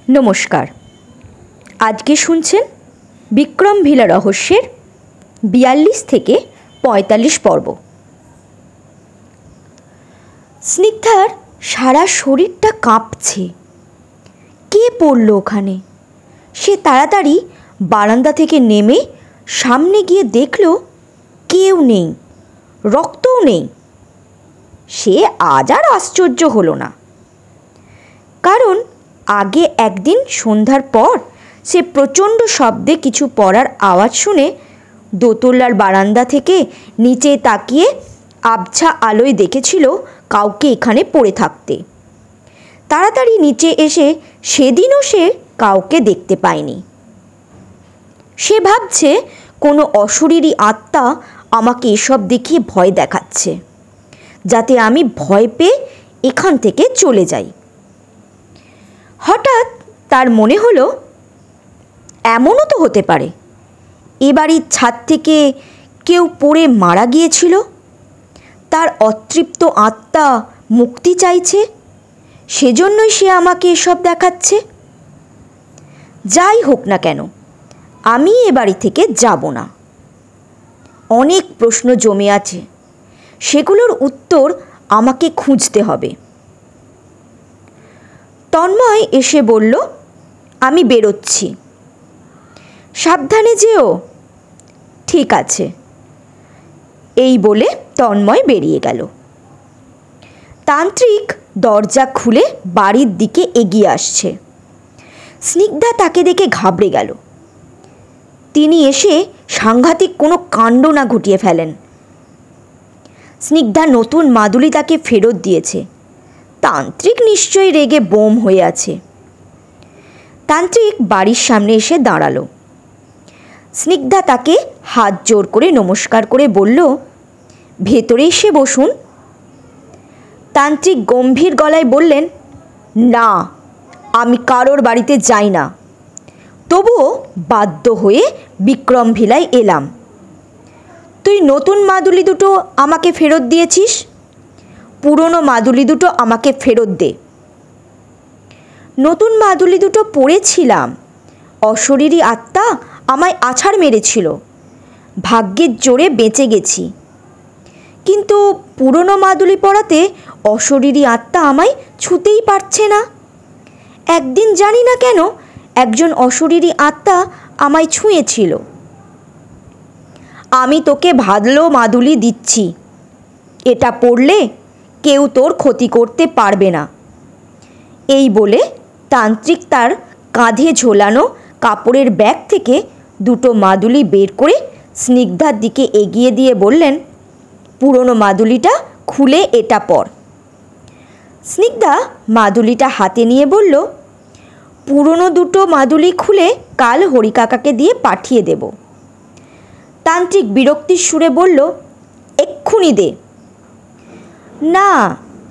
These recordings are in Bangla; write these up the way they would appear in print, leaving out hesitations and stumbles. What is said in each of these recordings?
নমস্কার। আজকে শুনছেন বিক্রম ভিলা রহস্যের ৪২ থেকে ৪৫ পর্ব। স্নিগ্ধার সারা শরীরটা কাঁপছে। কে পড়ল ওখানে? সে তাড়াতাড়ি বারান্দা থেকে নেমে সামনে গিয়ে দেখল কেউ নেই, রক্তও নেই। সে আজ আর আশ্চর্য হলো না, কারণ আগে একদিন সন্ধ্যার পর সে প্রচণ্ড শব্দে কিছু পড়ার আওয়াজ শুনে দোতলার বারান্দা থেকে নিচে তাকিয়ে আবছা আলোয় দেখেছিল কাউকে এখানে পড়ে থাকতে। তাড়াতাড়ি নিচে এসে সেদিনও সে কাউকে দেখতে পায়নি। সে ভাবছে কোনো অশরীরী আত্মা আমাকে এসব দেখিয়ে ভয় দেখাচ্ছে, যাতে আমি ভয় পেয়ে এখান থেকে চলে যাই। হঠাৎ তার মনে হলো এমনও তো হতে পারে এ বাড়ির ছাদ থেকে কেউ পড়ে মারা গিয়েছিল, তার অতৃপ্ত আত্মা মুক্তি চাইছে, সেজন্যই সে আমাকে এসব দেখাচ্ছে। যাই হোক না কেন, আমি এ বাড়ি থেকে যাব না। অনেক প্রশ্ন জমে আছে, সেগুলোর উত্তর আমাকে খুঁজতে হবে। তন্ময় এসে বলল, আমি বেরোচ্ছি, সাবধানে যেও। ঠিক আছে, এই বলে তন্ময় বেরিয়ে গেল। তান্ত্রিক দরজা খুলে বাড়ির দিকে এগিয়ে আসছে। স্নিগ্ধা তাকে দেখে ঘাবড়ে গেল। তিনি এসে সাংঘাতিক কোনো কাণ্ড না ঘটিয়ে ফেলেন। স্নিগ্ধা নতুন মাদুলি তাকে ফেরত দিয়েছে। তান্ত্রিক নিশ্চয়ই রেগে বোম হয়ে আছে। তান্ত্রিক বাড়ির সামনে এসে দাঁড়ালো। স্নিগ্ধা তাকে হাত জোর করে নমস্কার করে বলল, ভেতরে এসে বসুন। তান্ত্রিক গম্ভীর গলায় বললেন, না, আমি কারোর বাড়িতে যাই না, তবুও বাধ্য হয়ে বিক্রম ভিলায় এলাম। তুই নতুন মাদুলি দুটো আমাকে ফেরত দিয়েছিস, পুরনো মাদুলি দুটো আমাকে ফেরত দে। নতুন মাদুলি দুটো পরেছিলাম, অশরীরী আত্মা আমায় আছাড় মেরেছিল, ভাগ্যের জোরে বেঁচে গেছি। কিন্তু পুরনো মাদুলি পরাতে অশরীরী আত্মা আমায় ছুঁতেই পারছে না। একদিন জানি না কেন একজন অশরীরী আত্মা আমায় ছুঁয়েছিল। আমি তোকে ভালো মাদুলি দিচ্ছি, এটা পরলে কেউ তোর ক্ষতি করতে পারবে না। এই বলে তান্ত্রিক তার কাঁধে ঝোলানো কাপড়ের ব্যাগ থেকে দুটো মাদুলি বের করে স্নিগ্ধার দিকে এগিয়ে দিয়ে বললেন, পুরনো মাদুলিটা খুলে এটা পর। স্নিগ্ধা মাদুলিটা হাতে নিয়ে বলল, পুরনো দুটো মাদুলি খুলে কাল হরিকাকাকে দিয়ে পাঠিয়ে দেব। তান্ত্রিক বিরক্তির সুরে বলল, এক্ষুনি দে। না,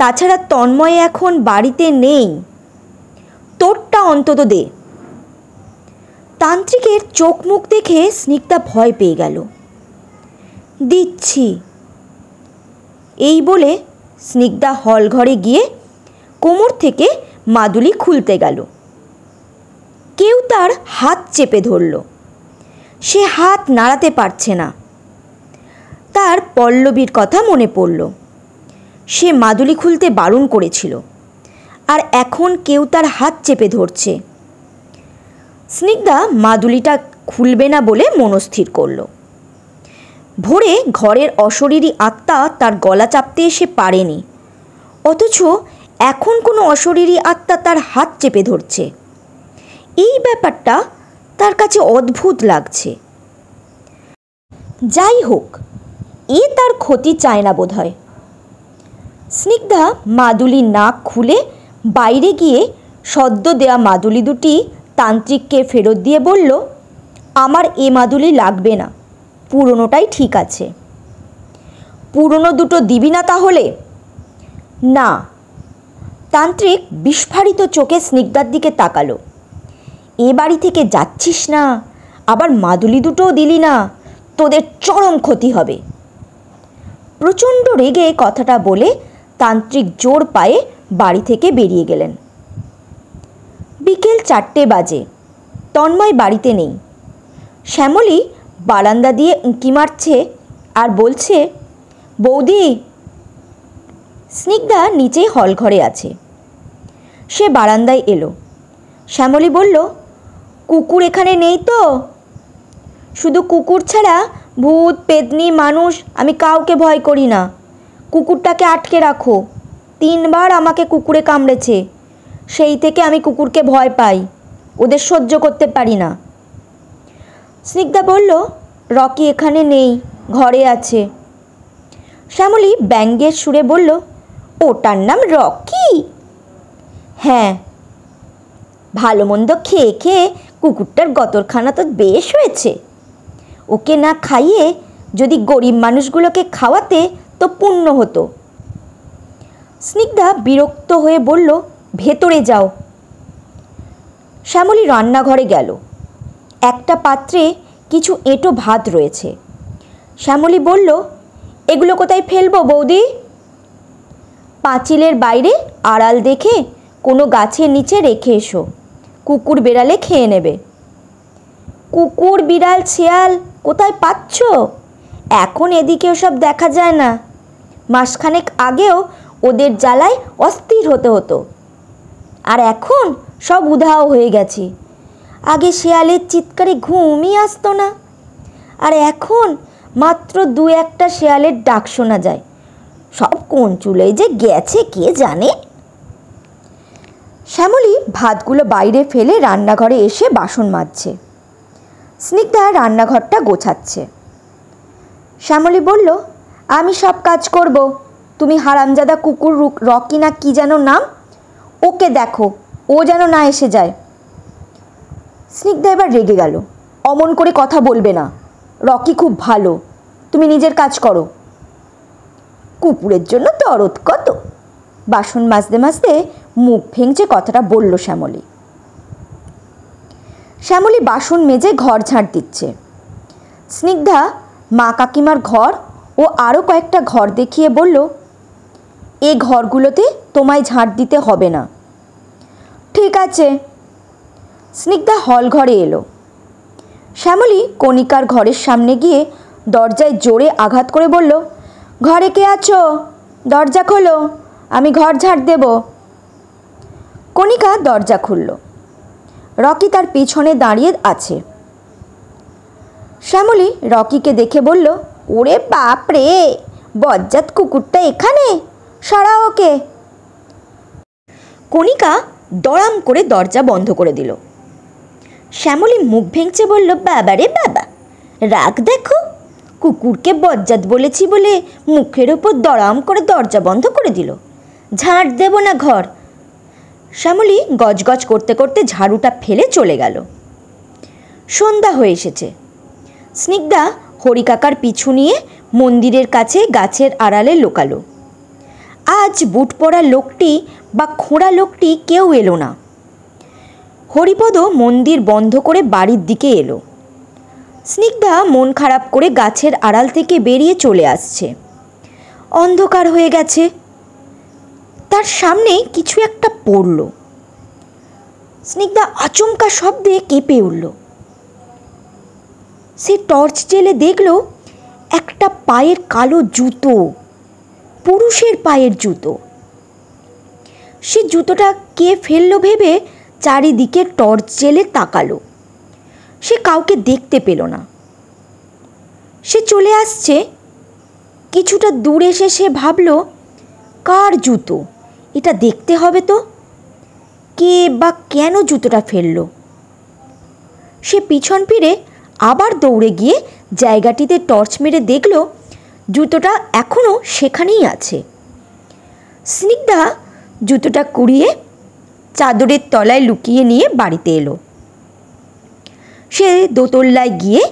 তাছাড়া তন্ময় এখন বাড়িতে নেই, তোরটা অন্তত দে। তান্ত্রিকের চোখ মুখ দেখে স্নিগ্ধা ভয় পেয়ে গেল। দিচ্ছি, এই বলে স্নিগ্ধা হল ঘরে গিয়ে কোমর থেকে মাদুলি খুলতে গেল। কেউ তার হাত চেপে ধরল। সে হাত নাড়াতে পারছে না। তার পল্লবীর কথা মনে পড়ল। সে মাদুলি খুলতে বারণ করেছিল, আর এখন কেউ তার হাত চেপে ধরছে। স্নিগ্ধা মাদুলিটা খুলবে না বলে মনস্থির করল। ভোরে ঘরের অশরীরী আত্মা তার গলা চাপতে এসে পারেনি, অথচ এখন কোনো অশরীরী আত্মা তার হাত চেপে ধরছে। এই ব্যাপারটা তার কাছে অদ্ভুত লাগছে। যাই হোক, এ তার ক্ষতি চায় না বোধহয়। স্নিগ্ধা মাদুলি না খুলে বাইরে গিয়ে সদ্য দেয়া মাদুলি দুটি তান্ত্রিককে ফেরত দিয়ে বলল, আমার এ মাদুলি লাগবে না, পুরনোটাই ঠিক আছে। পুরনো দুটো দিবি না তাহলে? না। তান্ত্রিক বিস্ফারিত চোখে স্নিগ্ধার দিকে তাকালো। এ বাড়ি থেকে যাচ্ছিস না, আবার মাদুলি দুটোও দিলি না, তোদের চরম ক্ষতি হবে। প্রচণ্ড রেগে কথাটা বলে তান্ত্রিক জোর পায়ে বাড়ি থেকে বেরিয়ে গেলেন। বিকেল 4টে বাজে। তন্ময় বাড়িতে নেই। শ্যামলী বারান্দা দিয়ে উঁকি মারছে আর বলছে, বৌদি। স্নিগ্ধা নিচেই হল ঘরে আছে। সে বারান্দায় এলো। শ্যামলী বলল, কুকুর এখানে নেই তো? শুধু কুকুর ছাড়া ভূত পেতনি মানুষ আমি কাউকে ভয় করি না। কুকুরটাকে আটকে রাখো। 3বার আমাকে কুকুরে কামড়েছে। সেই থেকে আমি কুকুরকে ভয় পাই, ওদের সহ্য করতে পারি না। স্নিগ্ধা বলল, রকি এখানে নেই, ঘরে আছে। শ্যামলী ব্যঙ্গের সুরে বলল, ওটার নাম রকি? হ্যাঁ। ভালো মন্দ খেয়ে খেয়ে কুকুরটার গতরখানা তো বেশ হয়েছে। ওকে না খাইয়ে যদি গরিব মানুষগুলোকে খাওয়াতে তো পুণ্য হতো। স্নিগ্ধা বিরক্ত হয়ে বলল, ভেতরে যাও। শ্যামলী রান্নাঘরে গেল। একটা পাত্রে কিছু এঁটো ভাত রয়েছে। শ্যামলী বলল, এগুলো কোথায় ফেলবো বৌদি? পাঁচিলের বাইরে আড়াল দেখে কোনো গাছের নিচে রেখে এসো, কুকুর বেড়ালে খেয়ে নেবে। কুকুর বিড়াল শেয়াল কোথায় পাচ্ছ? এখন এদিকে ওসব দেখা যায় না। মাসখানেক আগেও ওদের জ্বালায় অস্থির হতে হতো, আর এখন সব উধাও হয়ে গেছে। আগে শেয়ালের চিৎকারে ঘুমই আসতো না, আর এখন মাত্র 2-1টা শেয়ালের ডাক শোনা যায়। সব কোন চুলোয় যে গেছে কে জানে। শ্যামলী ভাতগুলো বাইরে ফেলে রান্নাঘরে এসে বাসন মাজছে। স্নিগ্ধা রান্নাঘরটা গোছাচ্ছে। শ্যামলী বলল, আমি সব কাজ করব, তুমি হারামজাদা কুকুর রকি না কি যেন নাম, ওকে দেখো, ও যেন না এসে যায়। স্নিগ্ধা এবার রেগে গেল। অমন করে কথা বলবে না, রকি খুব ভালো, তুমি নিজের কাজ করো। কুকুরের জন্য দরদ কত। বাসন মাজতে মাজতে মুখ ভেঙচে কথাটা বলল শ্যামলী। শ্যামলী বাসন মেজে ঘর ঝাড় দিচ্ছে। স্নিগ্ধা মা কাকিমার ঘর ও আরও কয়েকটা ঘর দেখিয়ে বলল, এই ঘরগুলোতে তোমায় ঝাড় দিতে হবে না। ঠিক আছে। স্নিগ্ধা হল ঘরে এলো। শ্যামলী কণিকার ঘরের সামনে গিয়ে দরজায় জোরে আঘাত করে বলল, ঘরে কে আছো? দরজা খোলো, আমি ঘর ঝাড় দেব। কণিকা দরজা খুলল। রকি তার পিছনে দাঁড়িয়ে আছে। শ্যামলী রকিকে দেখে বলল, ওরে বাপ রে, বজ্জাত কুকুরটা এখানে, সরাও ওকে। কণিকা দড়াম করে দরজা বন্ধ করে দিল। শ্যামলী মুখ ভেঙচে বলল, বাবা রে বাবা, রাগ দেখো, কুকুরকে বজ্জাত বলেছি বলে মুখের ওপর দড়াম করে দরজা বন্ধ করে দিল। ঝাড় দেব না ঘর। শ্যামলী গজগজ করতে করতে ঝাড়ুটা ফেলে চলে গেল। সন্ধ্যা হয়ে এসেছে। স্নিগ্ধা হরিকাকার পিছু নিয়ে মন্দিরের কাছে গাছের আড়ালে লুকালো। আজ বুট পরা লোকটি বা খোঁড়া লোকটি কেউ এলো না। হরিপদ মন্দির বন্ধ করে বাড়ির দিকে এলো। স্নিগ্ধা মন খারাপ করে গাছের আড়াল থেকে বেরিয়ে চলে আসছে। অন্ধকার হয়ে গেছে। তার সামনে কিছু একটা পড়ল। স্নিগ্ধা আচমকা শব্দে কেঁপে উঠল। সে টর্চ জেলে দেখল একটা পায়ের কালো জুতো, পুরুষের পায়ের জুতো। সে জুতোটা কে ফেললো ভেবে চারিদিকে টর্চ জেলে তাকালো। সে কাউকে দেখতে পেল না। সে চলে আসছে। কিছুটা দূর এসে সে ভাবল, কার জুতো এটা, দেখতে হবে তো। কে বা কেন জুতোটা ফেললো? সে পিছন ফিরে আবার দৌড়ে গিয়ে জায়গাটিতে টর্চ মেরে দেখল জুতোটা এখনও সেখানেই আছে। স্নিগ্ধা জুতোটা কুড়িয়ে চাদরের তলায় লুকিয়ে নিয়ে বাড়িতে এলো। সে দোতলায় গিয়ে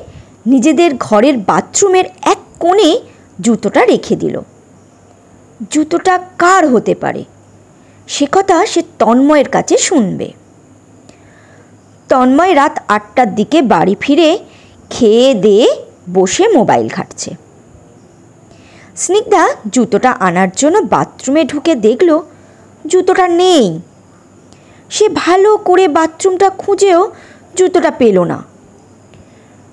নিজেদের ঘরের বাথরুমের এক কোণে জুতোটা রেখে দিল। জুতোটা কার হতে পারে সে কথা সে তন্ময়ের কাছে শুনবে। তন্ময় রাত 8টার দিকে বাড়ি ফিরে খেয়ে দিয়ে বসে মোবাইল ঘাঁটছে। স্নিগ্ধা জুতোটা আনার জন্য বাথরুমে ঢুকে দেখল জুতোটা নেই। সে ভালো করে বাথরুমটা খুঁজেও জুতোটা পেল না।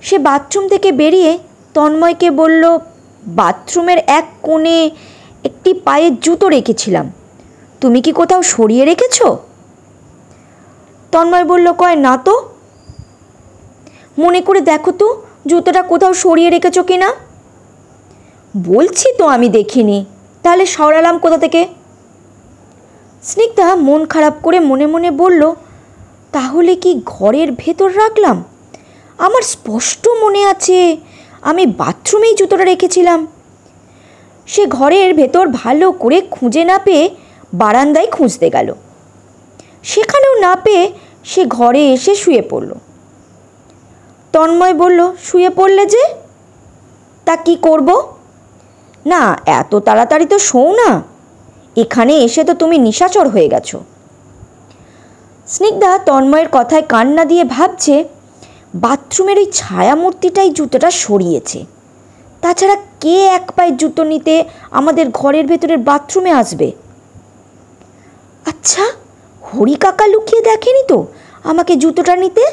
সে বাথরুম থেকে বেরিয়ে তন্ময়কে বলল, বাথরুমের এক কোণে একটি পায়ের জুতো রেখেছিলাম, তুমি কি কোথাও সরিয়ে রেখেছ? তন্ময় বলল, কয় না তো। মনে করে দেখো তো জুতোটা কোথাও সরিয়ে রেখেছ কি না। বলছি তো আমি দেখিনি, তাহলে সরালাম কোথা থেকে? স্নিগ্ধা মন খারাপ করে মনে মনে বলল, তাহলে কি ঘরের ভেতর রাখলাম? আমার স্পষ্ট মনে আছে আমি বাথরুমেই জুতোটা রেখেছিলাম। সে ঘরের ভেতর ভালো করে খুঁজে না পেয়ে বারান্দায় খুঁজতে গেল। সেখানেও না পেয়ে সে ঘরে এসে শুয়ে পড়ল। তন্ময় বলল, শুয়ে পড়লে যে? তা কি করব? না, এত তাড়াতাড়ি তো শোও না, এখানে এসে তো তুমি নিশাচর হয়ে গেছো। স্নিগ্ধা তন্ময়ের কথায় কান না দিয়ে ভাবছে, বাথরুমের ওই ছায়ামূর্তিটাই জুতোটা সরিয়েছে। তাছাড়া কে এক পায়ের জুতো নিতে আমাদের ঘরের ভেতরের বাথরুমে আসবে? আচ্ছা, হরি কাকা লুকিয়ে দেখেনি তো আমাকে জুতোটা নিতে?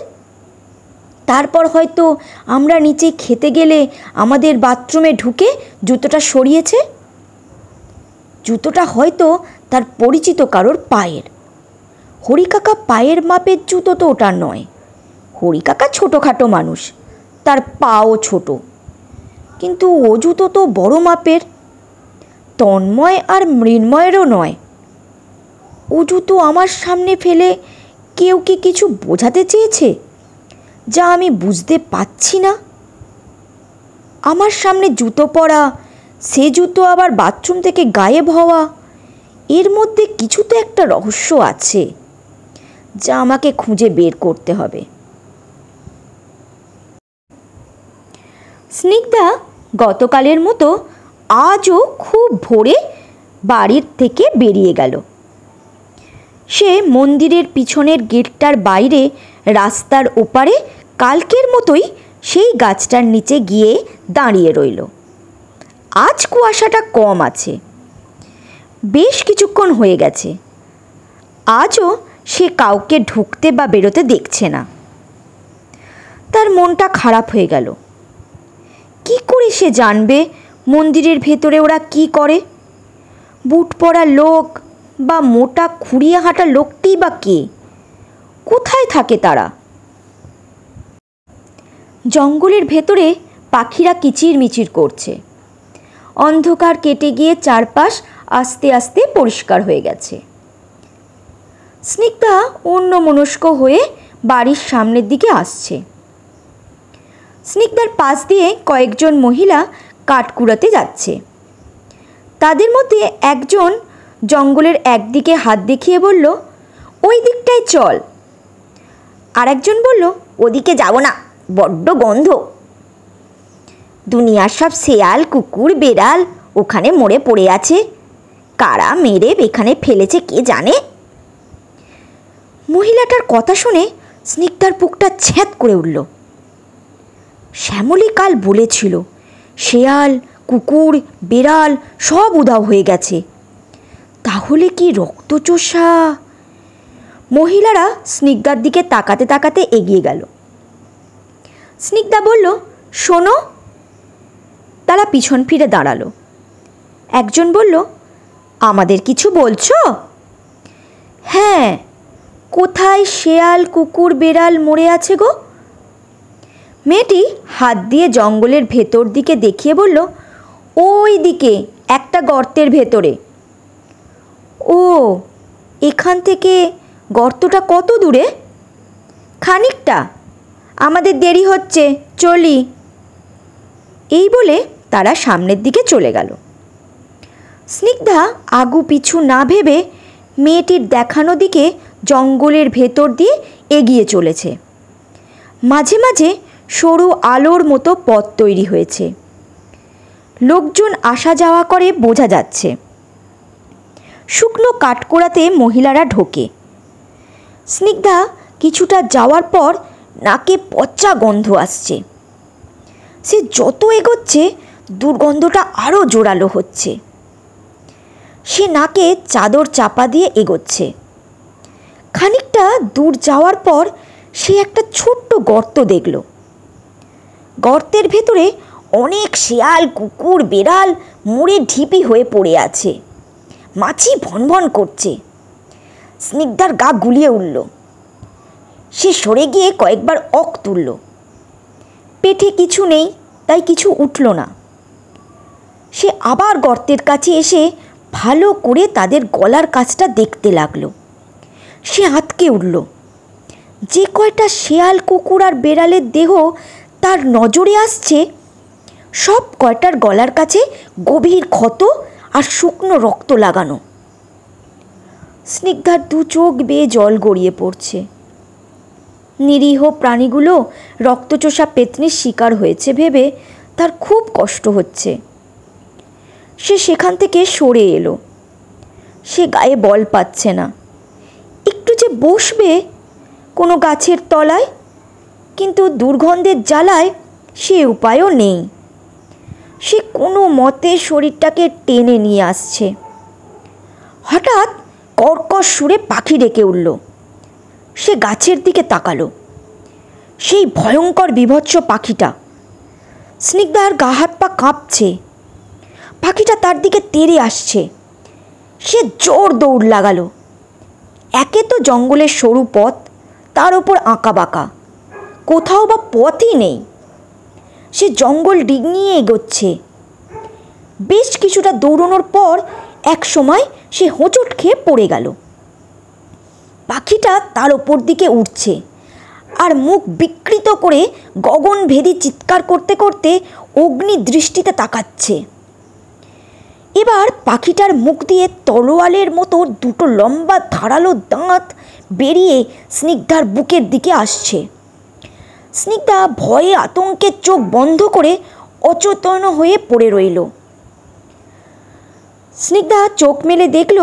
তারপর হয়তো আমরা নিচে খেতে গেলে আমাদের বাথরুমে ঢুকে জুতোটা সরিয়েছে। জুতোটা হয়তো তার পরিচিত কারোর পায়ের। হরি কাকা পায়ের মাপের জুতো তো ওটা নয়। হরি কাকা ছোটোখাটো মানুষ, তার পাও ছোট, কিন্তু ও জুতো তো বড় মাপের। তন্ময় আর মৃন্ময়েরও নয়। ও জুতো আমার সামনে ফেলে কেউ কি কিছু বোঝাতে চেয়েছে যা আমি বুঝতে পারছি না? আমার সামনে জুতো পরা, সে জুতো আবার বাথরুম থেকে গায়েব হওয়া, এর মধ্যে কিছু তো একটা রহস্য আছে যা আমাকে খুঁজে বের করতে হবে। স্নিগ্ধা গতকালের মতো আজও খুব ভোরে বাড়ির থেকে বেরিয়ে গেল। সে মন্দিরের পিছনের গেটটার বাইরে রাস্তার ওপারে কালকের মতোই সেই গাছটার নিচে গিয়ে দাঁড়িয়ে রইল। আজ কুয়াশাটা কম আছে, বেশ কিছুক্ষণ হয়ে গেছে। আজও সে কাউকে ঢুকতে বা বেরোতে দেখছে না। তার মনটা খারাপ হয়ে গেল। কি করে সে জানবে মন্দিরের ভেতরে ওরা কি করে? বুট পরা লোক বা মোটা খুঁড়িয়ে হাঁটা লোকটি বা কে? কোথায় থাকে তারা? জঙ্গলের ভেতরে পাখিরা কিচিরমিচির করছে। অন্ধকার কেটে গিয়ে চারপাশ আস্তে আস্তে পরিষ্কার হয়ে গেছে। স্নিগ্ধা অন্যমনস্ক হয়ে বাড়ির সামনের দিকে আসছে। স্নিগ্ধার পাশ দিয়ে কয়েকজন মহিলা কাঠ কুড়াতে যাচ্ছে। তাদের মধ্যে একজন জঙ্গলের একদিকে হাত দেখিয়ে বলল, ওই দিকটায় চল। আর একজন বলল, ওদিকে যাব না, বড্ড গন্ধ। দুনিয়ার সব শেয়াল কুকুর বেড়াল ওখানে মরে পড়ে আছে, কারা মেরে এখানে ফেলেছে কে জানে। মহিলাটার কথা শুনে স্নিগ্ধার বুকটা ছ্যাঁত করে উঠল। শ্যামলী কাল বলেছিল শেয়াল কুকুর বেড়াল সব উধাও হয়ে গেছে, তাহলে কি রক্তচোষা? মহিলারা স্নিগ্ধার দিকে তাকাতে তাকাতে এগিয়ে গেল। স্নিগ্ধা বলল, শোনো। তারা পিছন ফিরে দাঁড়ালো। একজন বলল, আমাদের কিছু বলছো? হ্যাঁ, কোথায় শেয়াল কুকুর বেড়াল মরে আছে গো? মেয়েটি হাত দিয়ে জঙ্গলের ভেতর দিকে দেখিয়ে বলল, ওই দিকে একটা গর্তের ভেতরে। ও, এখান থেকে গর্তটা কত দূরে? খানিকটা, আমাদের দেরি হচ্ছে, চলি। এই বলে তারা সামনের দিকে চলে গেল। স্নিগ্ধা আগু পিছু না ভেবে মেয়েটির দেখানো দিকে জঙ্গলের ভেতর দিয়ে এগিয়ে চলেছে। মাঝে মাঝে সরু আলোর মতো পথ তৈরি হয়েছে। লোকজন আসা যাওয়া করে বোঝা যাচ্ছে। শুকনো কাঠকোড়াতে মহিলারা ঢোকে। স্নিগ্ধা কিছুটা যাওয়ার পর নাকে পচা গন্ধ আসছে। সে যত এগোচ্ছে দুর্গন্ধটা আরও জোরালো হচ্ছে। সে নাকে চাদর চাপা দিয়ে এগোচ্ছে। খানিকটা দূর যাওয়ার পর সে একটা ছোট্ট গর্ত দেখল। গর্তের ভেতরে অনেক শেয়াল, কুকুর, বেড়াল মরে ঢিপি হয়ে পড়ে আছে। মাছি ভনভন করছে। স্নিগ্ধার গা গুলিয়ে উঠল। সে সরে গিয়ে কয়েকবার অক তুলল। পেটে কিছু নেই, তাই কিছু উঠল না। সে আবার গর্তের কাছে এসে ভালো করে তাদের গলার কাছটা দেখতে লাগলো। সে আঁতকে উঠল। যে কয়টা শেয়াল, কুকুর আর বেড়ালের দেহ তার নজরে আসছে, সব কয়টার গলার কাছে গভীর ক্ষত আর শুকনো রক্ত লাগানো। স্নিগ্ধার দু চোখ বেয়ে জল গড়িয়ে পড়ছে। নিরীহ প্রাণীগুলো রক্তচোষা পেত্নীর শিকার হয়েছে ভেবে তার খুব কষ্ট হচ্ছে। সে সেখান থেকে সরে এলো। সে গায়ে বল পাচ্ছে না। একটু যে বসবে কোনো গাছের তলায়, কিন্তু দুর্গন্ধের জ্বালায় সে উপায়ও নেই। সে কোনো মতে শরীরটাকে টেনে নিয়ে আসছে। হঠাৎ কর্কশ সুরে পাখি ডেকে উঠল। সে গাছের দিকে তাকালো। সেই ভয়ঙ্কর বিভৎস পাখিটা। স্নিগ্ধার গা হাত পা কাঁপছে। পাখিটা তার দিকে তেড়ে আসছে। সে জোর দৌড় লাগালো। একে তো জঙ্গলের সরু পথ, তার ওপর আঁকা বাঁকা, কোথাও বা পথই নেই। সে জঙ্গল ডিঙিয়ে এগোচ্ছে। বেশ কিছুটা দৌড়ানোর পর এক সময় সে হোঁচট খেয়ে পড়ে গেল। পাখিটা তার ওপর দিকে উঠছে আর মুখ বিকৃত করে গগনভেদী চিৎকার করতে করতে অগ্নি দৃষ্টিতে তাকাচ্ছে। এবার পাখিটার মুখ দিয়ে তলোয়ারের মতো দুটো লম্বা ধারালো দাঁত বেরিয়ে স্নিগ্ধার বুকের দিকে আসছে। স্নিগ্ধা ভয়ে আতঙ্কের চোখ বন্ধ করে অচেতন হয়ে পড়ে রইল। স্নিগ্ধা চোখ মেলে দেখল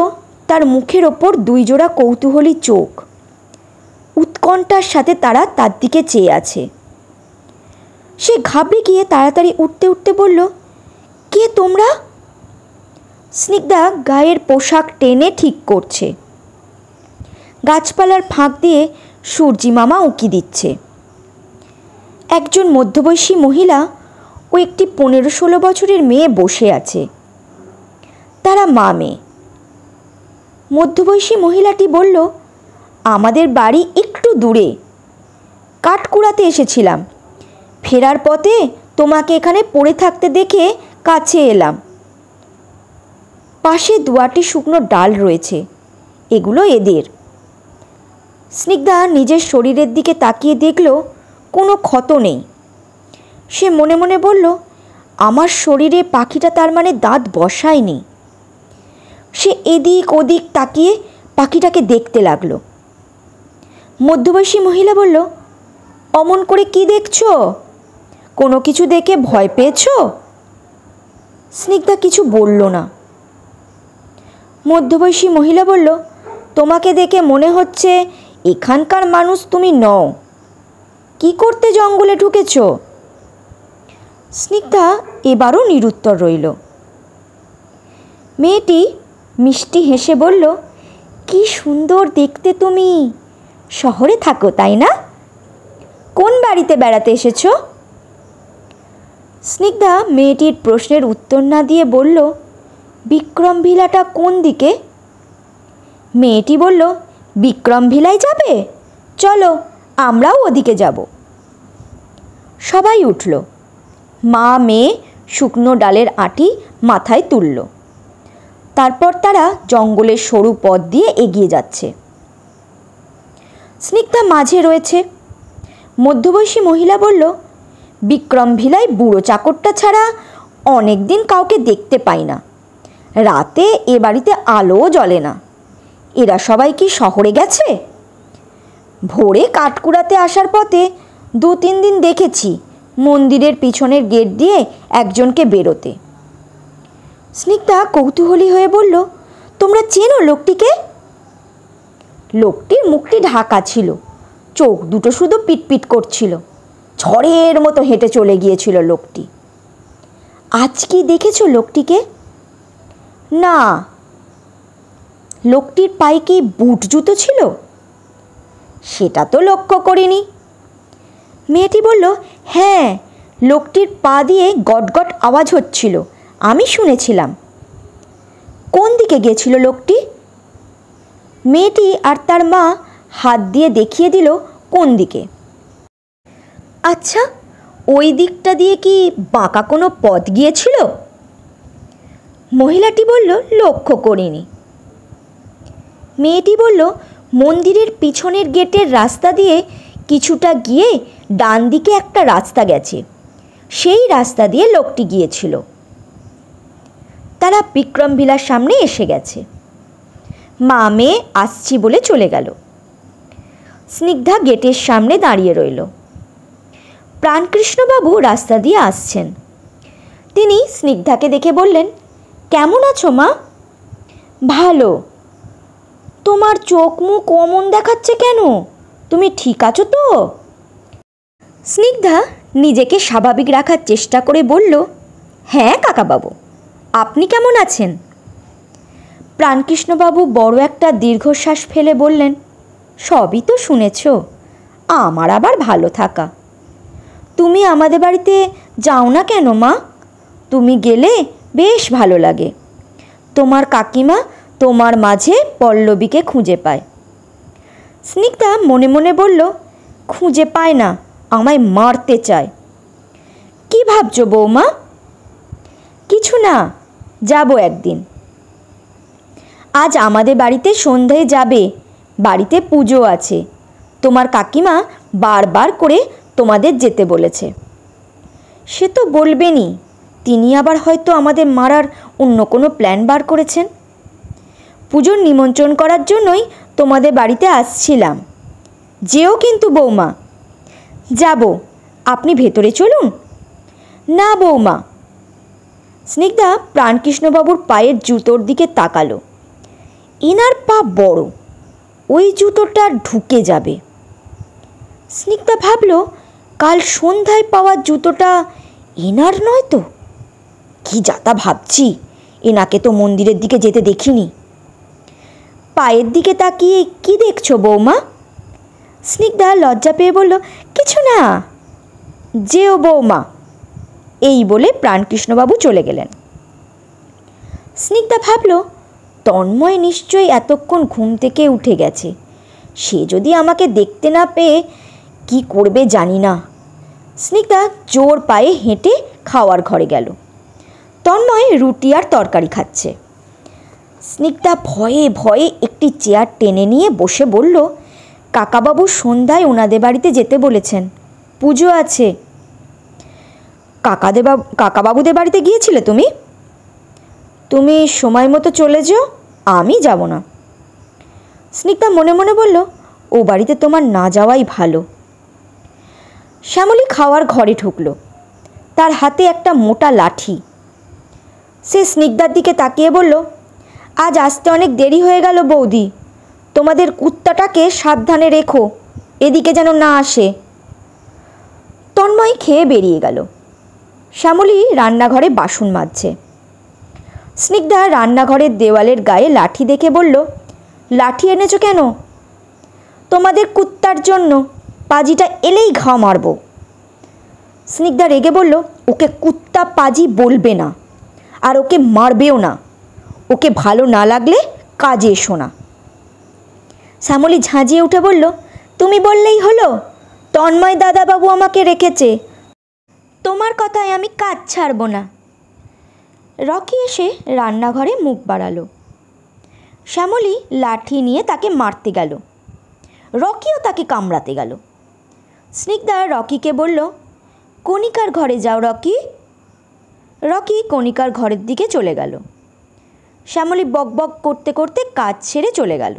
তার মুখের ওপর দুই জোড়া কৌতূহলী চোখ। উৎকণ্ঠার সাথে তারা তার দিকে চেয়ে আছে। সে ঘাবড়ে গিয়ে তাড়াতাড়ি উঠতে উঠতে বলল, কে তোমরা? স্নিগ্ধা গায়ের পোশাক টেনে ঠিক করছে। গাছপালার ফাঁক দিয়ে সূর্যি মামা উঁকি দিচ্ছে। একজন মধ্যবয়সী মহিলা ও একটি 15-16 বছরের মেয়ে বসে আছে। তারা মা মেয়ে। মধ্যবয়সী মহিলাটি বলল, আমাদের বাড়ি একটু দূরে, কাঠ কুড়াতে এসেছিলাম। ফেরার পথে তোমাকে এখানে পড়ে থাকতে দেখে কাছে এলাম। পাশে দুয়াটি শুকনো ডাল রয়েছে, এগুলো এদের। স্নিগ্ধা নিজের শরীরের দিকে তাকিয়ে দেখল কোনো ক্ষত নেই। সে মনে মনে বলল, আমার শরীরে পাখিটা তার মানে দাঁত বসায়নি। সে এদিক ওদিক তাকিয়ে পাখিটাকে দেখতে লাগলো। মধ্যবয়সী মহিলা বলল, অমন করে কি দেখছো? কোনো কিছু দেখে ভয় পেয়েছো? স্নিগ্ধা কিছু বলল না। মধ্যবয়সী মহিলা বলল, তোমাকে দেখে মনে হচ্ছে এখানকার মানুষ তুমি নও। কি করতে জঙ্গলে ঢুকেছ? স্নিগ্ধা এবারও নিরুত্তর রইল। মেয়েটি মিষ্টি হেসে বলল, কি সুন্দর দেখতে তুমি। শহরে থাকো তাই না? কোন বাড়িতে বেড়াতে এসেছো? স্নিগ্ধা মেয়েটির প্রশ্নের উত্তর না দিয়ে বলল, বিক্রম ভিলাটা কোন দিকে? মেয়েটি বলল, বিক্রম ভিলায় যাবে? চলো আমরাও ওদিকে যাব। সবাই উঠল। মা মেয়ে শুকনো ডালের আঁটি মাথায় তুলল। তারপর তারা জঙ্গলের সরু পথ দিয়ে এগিয়ে যাচ্ছে। স্নিগ্ধা মাঝে রয়েছে। মধ্যবয়সী মহিলা বলল, বিক্রম ভিলায় বুড়ো চাকরটা ছাড়া অনেক দিন কাউকে দেখতে পাই না। রাতে এ বাড়িতে আলোও জ্বলে না। এরা সবাই কি শহরে গেছে? ভোরে কাঠকুড়াতে আসার পথে 2-3 দিন দেখেছি মন্দিরের পিছনের গেট দিয়ে একজনকে বেরোতে। স্নিগ্ধা কৌতূহলী হয়ে বলল, তোমরা চেনো লোকটিকে? লোকটির মুখটি ঢাকা ছিল, চোখ দুটো শুধু পিটপিট করছিল। ঝড়ের মতো হেঁটে চলে গিয়েছিল লোকটি। আজ কি দেখেছো লোকটিকে? না। লোকটির পায়ে কি বুট জুতো ছিল? সেটা তো লক্ষ্য করিনি। মেয়েটি বলল, হ্যাঁ, লোকটির পা দিয়ে গটগট আওয়াজ হচ্ছিল, আমি শুনেছিলাম। কোন দিকে গিয়েছিল লোকটি? মেয়েটি আর তার মা হাত দিয়ে দেখিয়ে দিল কোন দিকে। আচ্ছা, ওই দিকটা দিয়ে কি বাঁকা কোনো পথ গিয়েছিল? মহিলাটি বলল, লক্ষ্য করিনি। মেয়েটি বলল, মন্দিরের পিছনের গেটের রাস্তা দিয়ে কিছুটা গিয়ে ডান দিকে একটা রাস্তা গেছে, সেই রাস্তা দিয়ে লোকটি গিয়েছিল। তারা বিক্রম ভিলার সামনে এসে গেছে। মা মেয়ে আসছি বলে চলে গেল। স্নিগ্ধা গেটের সামনে দাঁড়িয়ে রইল। প্রাণকৃষ্ণবাবু রাস্তা দিয়ে আসছেন। তিনি স্নিগ্ধাকে দেখে বললেন, কেমন আছো মা? ভালো। তোমার চোখ মুখ অমন দেখাচ্ছে কেন? তুমি ঠিক আছো তো? স্নিগ্ধা নিজেকে স্বাভাবিক রাখার চেষ্টা করে বলল, হ্যাঁ কাকাবাবু, আপনি কেমন আছেন? প্রাণকৃষ্ণবাবু বড় একটা দীর্ঘশ্বাস ফেলে বললেন, সবই তো শুনেছ, আমার আবার ভালো থাকা। তুমি আমাদের বাড়িতে যাও না কেন মা? তুমি গেলে বেশ ভালো লাগে। তোমার কাকিমা তোমার মাঝে পল্লবীকে খুঁজে পায়। স্নিগ্ধা মনে মনে বলল, খুঁজে পায় না, আমায় মারতে চায়। কি ভাবছো বৌমা? কিছু না, যাব একদিন। আজ আমাদের বাড়িতে সন্ধ্যায় যাবে, বাড়িতে পুজো আছে। তোমার কাকিমা বারবার করে তোমাদের যেতে বলেছে। সে তো বলবেনই, তিনি আবার হয়তো আমাদের মারার অন্য কোনো প্ল্যান বার করেছেন। পুজোর নিমন্ত্রণ করার জন্যই তোমাদের বাড়িতে আসছিলাম। যেও কিন্তু বৌমা। যাব, আপনি ভেতরে চলুন। না বৌমা। স্নিগ্ধা প্রাণকৃষ্ণবাবুর পায়ের জুতোর দিকে তাকালো। এনার পা বড়, ওই জুতোটা ঢুকে যাবে। স্নিগ্ধা ভাবল, কাল সন্ধ্যায় পাওয়া জুতোটা এনার নয় তো? কি যাতা ভাবছি, এনাকে তো মন্দিরের দিকে যেতে দেখিনি। পায়ের দিকে তাকিয়ে কি দেখছো বৌমা? স্নিগ্ধা লজ্জা পেয়ে বলল, কিছু না। যেও বৌমা। এই বলে প্রাণকৃষ্ণবাবু চলে গেলেন। স্নিগ্ধা ভাবল, তন্ময় নিশ্চয়ই এতক্ষণ ঘুম থেকে উঠে গেছে। সে যদি আমাকে দেখতে না পেয়ে কি করবে জানি না। স্নিগ্ধা জোর পায়ে হেঁটে খাওয়ার ঘরে গেল। তন্ময় রুটি আর তরকারি খাচ্ছে। স্নিগ্ধা ভয়ে ভয়ে একটি চেয়ার টেনে নিয়ে বসে বলল, কাকাবাবু সন্ধ্যায় ওনাদের বাড়িতে যেতে বলেছেন, পুজো আছে। কাকাবাবুদের বাড়িতে গিয়েছিলে তুমি? তুমি সময় মতো চলে যেও, আমি যাব না। স্নিগ্ধা মনে মনে বলল, ও বাড়িতে তোমার না যাওয়াই ভালো। শ্যামলী খাওয়ার ঘরে ঢুকলো। তার হাতে একটা মোটা লাঠি। সে স্নিগ্ধার দিকে তাকিয়ে বলল, আজ আসতে অনেক দেরি হয়ে গেল বৌদি, তোমাদের কুত্তাটাকে সাবধানে রেখো, এদিকে যেন না আসে। তন্ময় খেয়ে বেরিয়ে গেল। শ্যামলী রান্নাঘরে বাসন মাজছে। স্নিগ্ধা রান্নাঘরের দেওয়ালের গায়ে লাঠি দেখে বলল, লাঠি এনেছো কেন? তোমাদের কুত্তার জন্য, পাজিটা এলেই ঘা মারব। স্নিগ্ধা রেগে বলল, ওকে কুত্তা পাজি বলবে না, আর ওকে মারবেও না। ওকে ভালো না লাগলে কাজে এসো না। শ্যামলী ঝাঁঝিয়ে উঠে বলল, তুমি বললেই হলো, তন্ময় দাদাবাবু আমাকে রেখেছে, তোমার কথায় আমি কাজ ছাড়ব না। রকি এসে রান্নাঘরে মুখ বাড়ালো। শ্যামলী লাঠি নিয়ে তাকে মারতে গেল। রকিও তাকে কামড়াতে গেল। স্নিগ্ধা রকিকে বলল, কণিকার ঘরে যাও রকি। রকি কণিকার ঘরের দিকে চলে গেল। শ্যামলী বকবক করতে করতে কাজ ছেড়ে চলে গেল।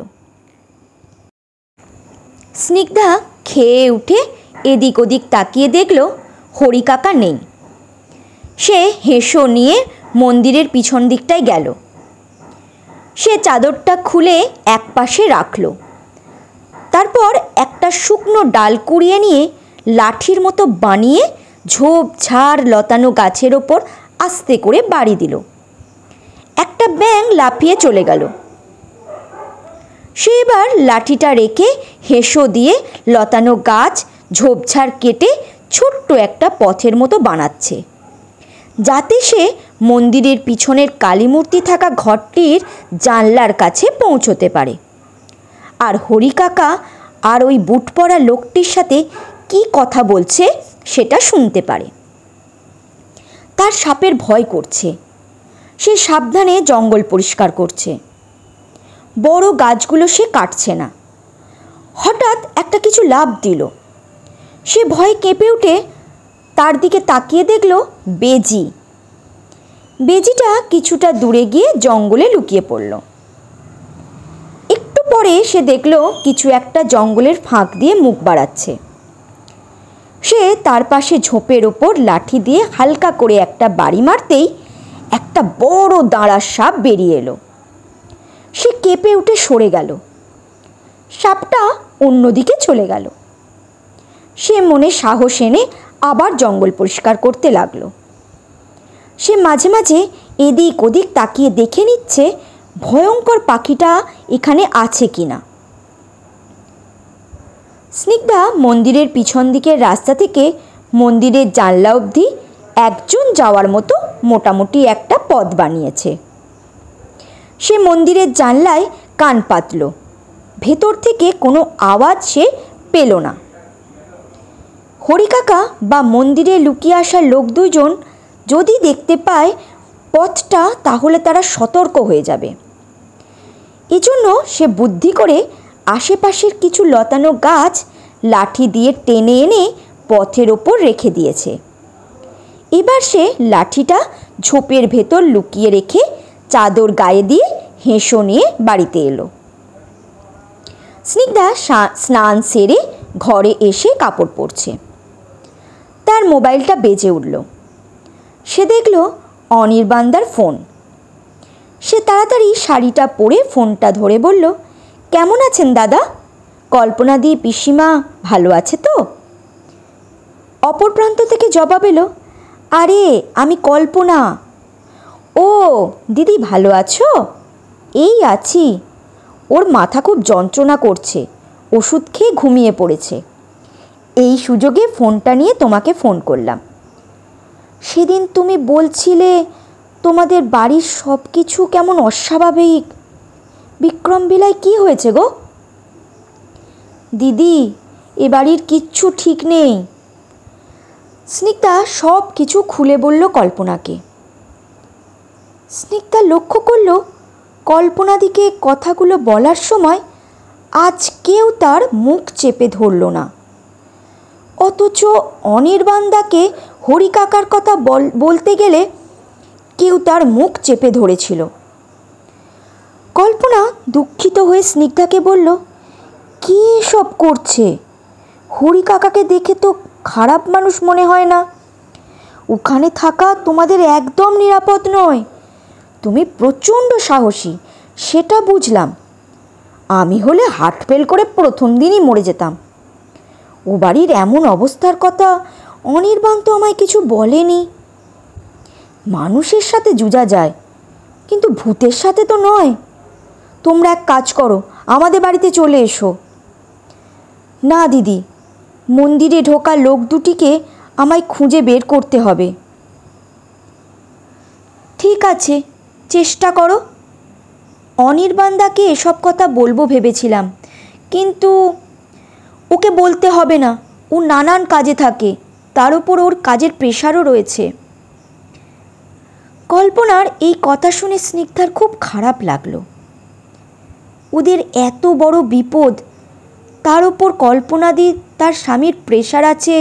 স্নিগ্ধা খেয়ে উঠে এদিক ওদিক তাকিয়ে দেখল হরি কাকা নেই। সে হেসো নিয়ে মন্দিরের পিছন দিকটায় গেল। সে চাদরটা খুলে এক পাশে রাখল। তারপর একটা শুকনো ডাল কুড়িয়ে নিয়ে লাঠির মতো বানিয়ে ঝোপঝাড় লতানো গাছের ওপর আস্তে করে বাড়ি দিল। একটা ব্যাঙ লাফিয়ে চলে গেল। সে এবার লাঠিটা রেখে হেসো দিয়ে লতানো গাছ ঝোপঝাড় কেটে ছোট্ট একটা পথের মতো বানাচ্ছে, যাতে সে মন্দিরের পিছনের কালী মূর্তি থাকা ঘরটির জানলার কাছে পৌঁছতে পারে আর হরি কাকা আর ওই বুট পরা লোকটির সাথে কি কথা বলছে সেটা শুনতে পারে। তার সাপের ভয় করছে। সে সাবধানে জঙ্গল পরিষ্কার করছে। বড় গাছগুলো সে কাটছে না। হঠাৎ একটা কিছু লাফ দিল। সে ভয়ে কেঁপে উঠে তার দিকে তাকিয়ে দেখল বেজি। বেজিটা কিছুটা দূরে গিয়ে জঙ্গলে লুকিয়ে পড়ল। একটু পরে সে দেখল কিছু একটা জঙ্গলের ফাঁক দিয়ে মুখ বাড়াচ্ছে। সে তার পাশে ঝোপের ওপর লাঠি দিয়ে হালকা করে একটা বাড়ি মারতেই একটা বড় দাঁড়া সাপ বেরিয়ে এলো। সে কেঁপে উঠে সরে গেল। সাপটা অন্যদিকে চলে গেল। সে মনে সাহস এনে আবার জঙ্গল পরিষ্কার করতে লাগলো। সে মাঝে মাঝে এদিক ওদিক তাকিয়ে দেখে নিচ্ছে ভয়ঙ্কর পাখিটা এখানে আছে কিনা। স্নিগ্ধা মন্দিরের পিছন দিকের রাস্তা থেকে মন্দিরের জানলা অবধি একজন যাওয়ার মতো মোটামুটি একটা পথ বানিয়েছে। সে মন্দিরের জানলায় কান পাতল। ভেতর থেকে কোনো আওয়াজ সে পেল না। হরিকাকা বা মন্দিরে লুকিয়ে আসা লোক দুজন যদি দেখতে পায় পথটা, তাহলে তারা সতর্ক হয়ে যাবে। এজন্য সে বুদ্ধি করে আশেপাশের কিছু লতানো গাছ লাঠি দিয়ে টেনে এনে পথের ওপর রেখে দিয়েছে। এবার সে লাঠিটা ঝোপের ভেতর লুকিয়ে রেখে চাদর গায়ে দিয়ে হেসো নিয়ে বাড়িতে এলো। স্নিগ্ধা স্নান সেরে ঘরে এসে কাপড় পরছে। তার মোবাইলটা বেজে উঠল। সে দেখল অনির্বাণদার ফোন। সে তাড়াতাড়ি শাড়িটা পরে ফোনটা ধরে বলল, কেমন আছেন দাদা? কল্পনা দি পিসিমা ভালো আছে তো? অপর প্রান্ত থেকে জবাব এলো, আরে আমি কল্পনা। ও দিদি ভালো আছো? এই আছি। ওর মাথা খুব যন্ত্রণা করছে, ওষুধ খেয়ে ঘুমিয়ে পড়েছে। এই সুযোগে ফোনটা নিয়ে তোমাকে ফোন করলাম। সেদিন তুমি বলছিলে তোমাদের বাড়ির সব কিছু কেমন অস্বাভাবিক। বিক্রম বিলায় কি হয়েছে গো? দিদি, এ বাড়ির কিচ্ছু ঠিক নেই। স্নিগ্ধা সব কিছু খুলে বলল কল্পনাকে। স্নিগ্ধা লক্ষ্য করল কল্পনাদিকে কথাগুলো বলার সময় আজ কেউ তার মুখ চেপে ধরল না, অথচ অনির্বাণদাকে হরিকাকার কথা বলতে গেলে কেউ তার মুখ চেপে ধরেছিল। কল্পনা দুঃখিত হয়ে স্নিগ্ধাকে বলল, কি সব করছে? হরিকাকাকে দেখে তো খারাপ মানুষ মনে হয় না। ওখানে থাকা তোমাদের একদম নিরাপদ নয়। তুমি প্রচণ্ড সাহসী, সেটা বুঝলাম। আমি হলে হার্ট ফেল করে প্রথম দিনই মরে যেতাম। ও বাড়ির এমন অবস্থার কথা অনির্বাণ তো আমায় কিছু বলেনি। মানুষের সাথে জুঝা যায়, কিন্তু ভূতের সাথে তো নয়। তোমরা এক কাজ করো, আমাদের বাড়িতে চলে এসো। না দিদি, মন্দিরে ঢোকা লোক দুটিকে আমায় খুঁজে বের করতে হবে। ঠিক আছে, চেষ্টা করো। অনির্বাণদাকে এসব কথা বলবো ভেবেছিলাম, কিন্তু ওকে বলতে হবে না। ও নানান কাজে থাকে, তার উপর ওর কাজের প্রেশারও রয়েছে। কল্পনার এই কথা শুনে স্নিগ্ধার খুব খারাপ লাগলো। ওদের এত বড় বিপদ, তার উপর কল্পনাদি তার স্বামীর প্রেশার আছে,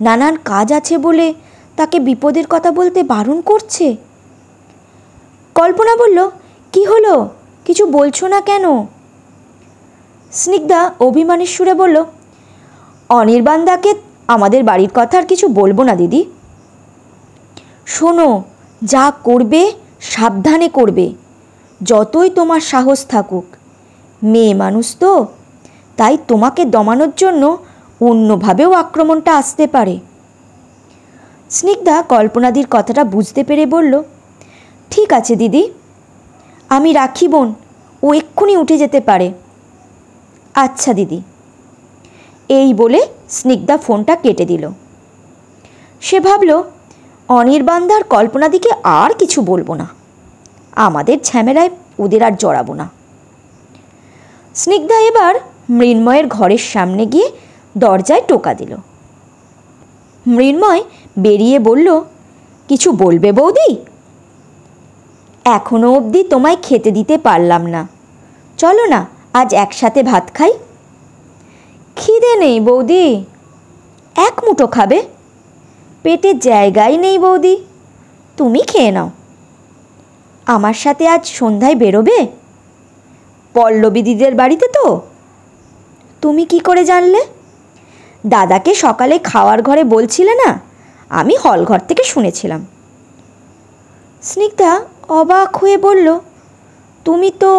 নানান কাজ আছে বলে তাকে বিপদের কথা বলতে বারণ করছে। কল্পনা বলল, কি হলো, কিছু বলছো না কেন? স্নিগ্ধা অভিমানের সুরে বলল, অনির্বাণদাকে আমাদের বাড়ির কথা আর কিছু বলবো না দিদি। শোনো, যা করবে সাবধানে করবে, যতই তোমার সাহস থাকুক। মেয়ে মানুষ তো, তাই তোমাকে দমানোর জন্য অন্যভাবেও আক্রমণটা আসতে পারে। স্নিগ্ধা কল্পনাদির কথাটা বুঝতে পেরে বলল, ঠিক আছে দিদি, আমি রাখি বোন, ও এক্ষুনি উঠে যেতে পারে। আচ্ছা দিদি, এই বলে স্নিগ্ধা ফোনটা কেটে দিল। সে ভাবল, অনির্বাণদার কল্পনাদিকে আর কিছু বলবো না, আমাদের ঝামেলায় ওদের আর জড়াবো না। স্নিগ্ধা এবার মৃন্ময়ের ঘরের সামনে গিয়ে দরজায় টোকা দিল। মৃন্ময় বেরিয়ে বলল, কিছু বলবে বৌদি? এখনো অবধি তোমায় খেতে দিতে পারলাম না, চলো না আজ একসাথে ভাত খাই। খিদে নেই বৌদি। এক মুঠো খাবে? পেটে জায়গাই নেই বৌদি, তুমি খেয়ে নাও। আমার সাথে আজ সন্ধ্যায় বেরোবে? পল্লবী দিদিদের বাড়িতে তো। তুমি কি করে জানলে? দাদাকে সকালে খাওয়ার ঘরে বলছিলে না, আমি হলঘর থেকে শুনেছিলাম। স্নিগ্ধা অবাক হয়ে বলল, তুমি তো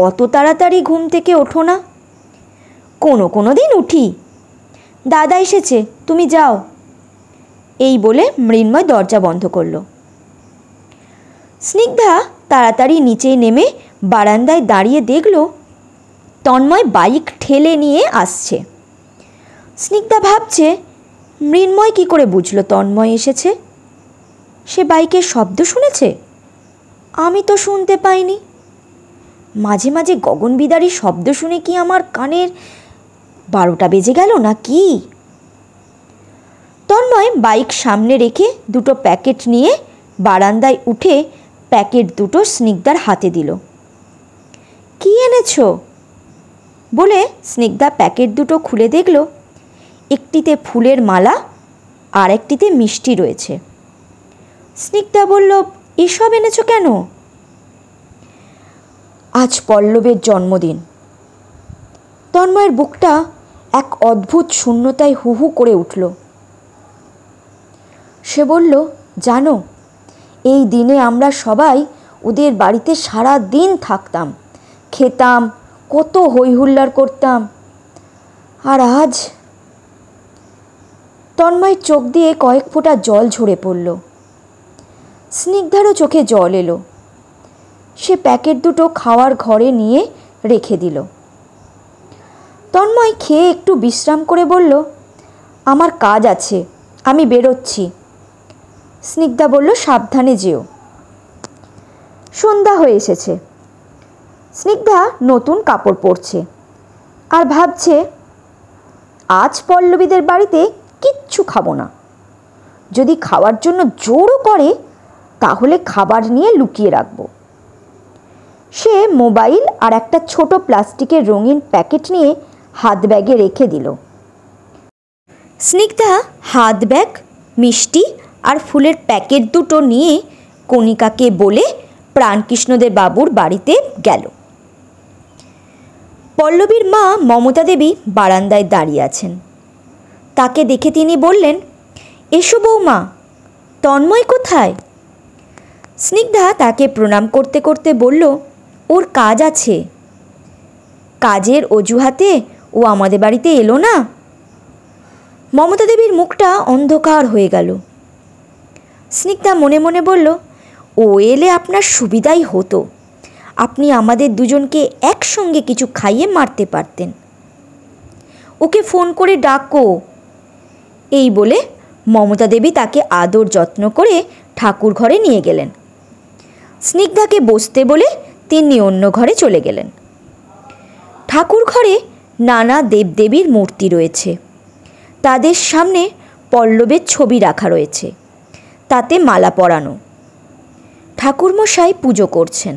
অত তাড়াতাড়ি ঘুম থেকে ওঠো না। কোনো কোনো দিন উঠি। দাদা এসেছে, তুমি যাও। এই বলে মৃন্ময় দরজা বন্ধ করল। স্নিগ্ধা তাড়াতাড়ি নিচে নেমে বারান্দায় দাঁড়িয়ে দেখল তন্ময় বাইক ঠেলে নিয়ে আসছে। স্নিগ্ধা ভাবছে, মৃন্ময় কি করে বুঝলো তন্ময় এসেছে? সে বাইকের শব্দ শুনেছে? আমি তো শুনতে পাইনি। মাঝে মাঝে গগনবিদারী শব্দ শুনে কি আমার কানের 12টা বেজে গেল না কি? তন্ময় বাইক সামনে রেখে দুটো প্যাকেট নিয়ে বারান্দায় উঠে প্যাকেট দুটো স্নিগ্ধার হাতে দিল। কি এনেছো? বলে স্নিগ্ধা প্যাকেট দুটো খুলে দেখল একটিতে ফুলের মালা আর একটিতে মিষ্টি রয়েছে। স্নিগ্ধা বলল, এসব এনেছো কেন? আজ পল্লবের জন্মদিন। তন্ময়ের বুকটা এক অদ্ভুত শূন্যতায় হু হু করে উঠল। সে বলল, জানো, এই দিনে আমরা সবাই ওদের বাড়িতে সারা দিন থাকতাম, খেতাম, কত হইহুল্লাড় করতাম। আর আজ? তন্ময়ের চোখ দিয়ে কয়েক ফোঁটা জল ঝরে পড়ল। স্নিগ্ধারও চোখে জল এলো। সে প্যাকেট দুটো খাওয়ার ঘরে নিয়ে রেখে দিল। তন্ময় খেয়ে একটু বিশ্রাম করে বলল, আমার কাজ আছে, আমি বেরোচ্ছি। স্নিগ্ধা বলল, সাবধানে যেও। সন্ধ্যা হয়ে এসেছে। স্নিগ্ধা নতুন কাপড় পরছে আর ভাবছে, আজ পল্লবীদের বাড়িতে কিচ্ছু খাবো না। যদি খাওয়ার জন্য জোরও করে তাহলে খাবার নিয়ে লুকিয়ে রাখবো। সে মোবাইল আর একটা ছোট প্লাস্টিকের রঙিন প্যাকেট নিয়ে হাত ব্যাগে রেখে দিল। স্নিগ্ধা হাত ব্যাগ, মিষ্টি আর ফুলের প্যাকেট দুটো নিয়ে কণিকাকে বলে প্রাণকৃষ্ণদের বাবুর বাড়িতে গেল। পল্লবীর মা মমতা দেবী বারান্দায় দাঁড়িয়ে আছেন। তাকে দেখে তিনি বললেন, এসো বৌমা, তন্ময় কোথায়? স্নিগ্ধা তাকে প্রণাম করতে করতে বলল, ওর কাজ আছে। কাজের অজুহাতে ও আমাদের বাড়িতে এলো না? মমতা দেবীর মুখটা অন্ধকার হয়ে গেল। স্নিগ্ধা মনে মনে বলল, ও এলে আপনার সুবিধাই হতো, আপনি আমাদের দুজনকে একসঙ্গে কিছু খাইয়ে মারতে পারতেন। ওকে ফোন করে ডাকো। এই বলে মমতা দেবী তাকে আদর যত্ন করে ঠাকুর ঘরে নিয়ে গেলেন। স্নিগ্ধাকে বসতে বলে তিনি অন্য ঘরে চলে গেলেন। ঠাকুর ঘরে নানা দেবদেবীর মূর্তি রয়েছে। তাদের সামনে পল্লবের ছবি রাখা রয়েছে, তাতে মালা পরানো। ঠাকুরমশাই পুজো করছেন।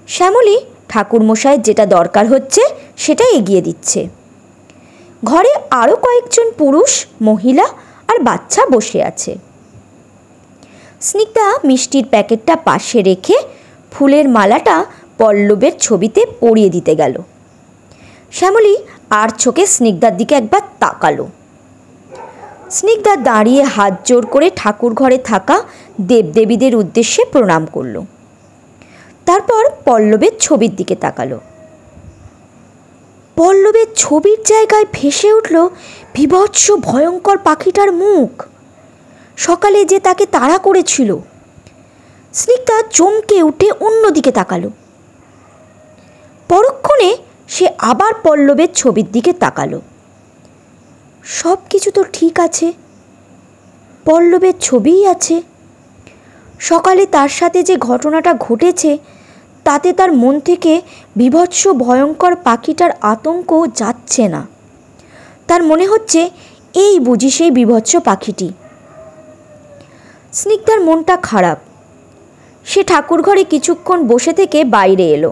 শ্যামলী ঠাকুরমশাইয়ের যেটা দরকার হচ্ছে সেটা এগিয়ে দিচ্ছে। ঘরে আরও কয়েকজন পুরুষ, মহিলা আর বাচ্চা বসে আছে। স্নিগ্ধা মিষ্টির প্যাকেটটা পাশে রেখে ফুলের মালাটা পল্লবের ছবিতে পরিয়ে দিতে গেল। শ্যামলী আর চোখে স্নিগ্ধার দিকে একবার তাকালো। স্নিগ্ধা দাঁড়িয়ে হাত জোর করে ঠাকুর ঘরে থাকা দেবদেবীদের উদ্দেশ্যে প্রণাম করল। তারপর পল্লবের ছবির দিকে তাকালো। পল্লবের ছবির জায়গায় ভেসে উঠল বীভৎস ভয়ঙ্কর পাখিটার মুখ, সকালে যে তাকে তাড়া করেছিল। স্নিগ্ধা চমকে উঠে অন্যদিকে তাকালো। পরক্ষণে সে আবার পল্লবের ছবির দিকে তাকালো। সব কিছু তো ঠিক আছে, পল্লবের ছবিই আছে। সকালে তার সাথে যে ঘটনাটা ঘটেছে তাতে তার মন থেকে বীভৎস ভয়ঙ্কর পাখিটার আতঙ্ক যাচ্ছে না। তার মনে হচ্ছে এই বুঝি সেই বীভৎস পাখিটি। স্নিগ্ধার মনটা খারাপ। সে ঠাকুরঘরে কিছুক্ষণ বসে থেকে বাইরে এলো।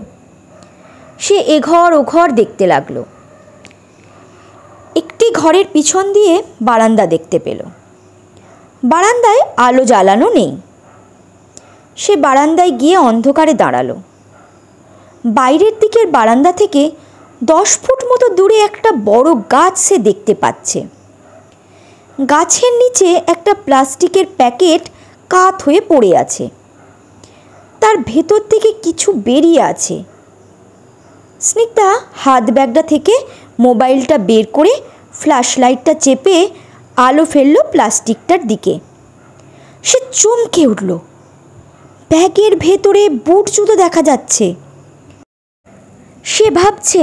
সে এঘর ওঘর দেখতে লাগলো। একটি ঘরের পিছন দিয়ে বারান্দা দেখতে পেল। বারান্দায় আলো জ্বালানো নেই। সে বারান্দায় গিয়ে অন্ধকারে দাঁড়ালো। বাইরের দিকের বারান্দা থেকে 10 ফুট মতো দূরে একটা বড় গাছ সে দেখতে পাচ্ছে। গাছের নিচে একটা প্লাস্টিকের প্যাকেট কাত হয়ে পড়ে আছে। তার ভেতর থেকে কিছু বেরিয়ে আছে। স্নিগ্ধা হাত ব্যাগটা থেকে মোবাইলটা বের করে ফ্ল্যাশ লাইটটা চেপে আলো ফেললো প্লাস্টিকটার দিকে। সে চমকে উঠল। ব্যাগের ভেতরে বুট জুতো দেখা যাচ্ছে। সে ভাবছে,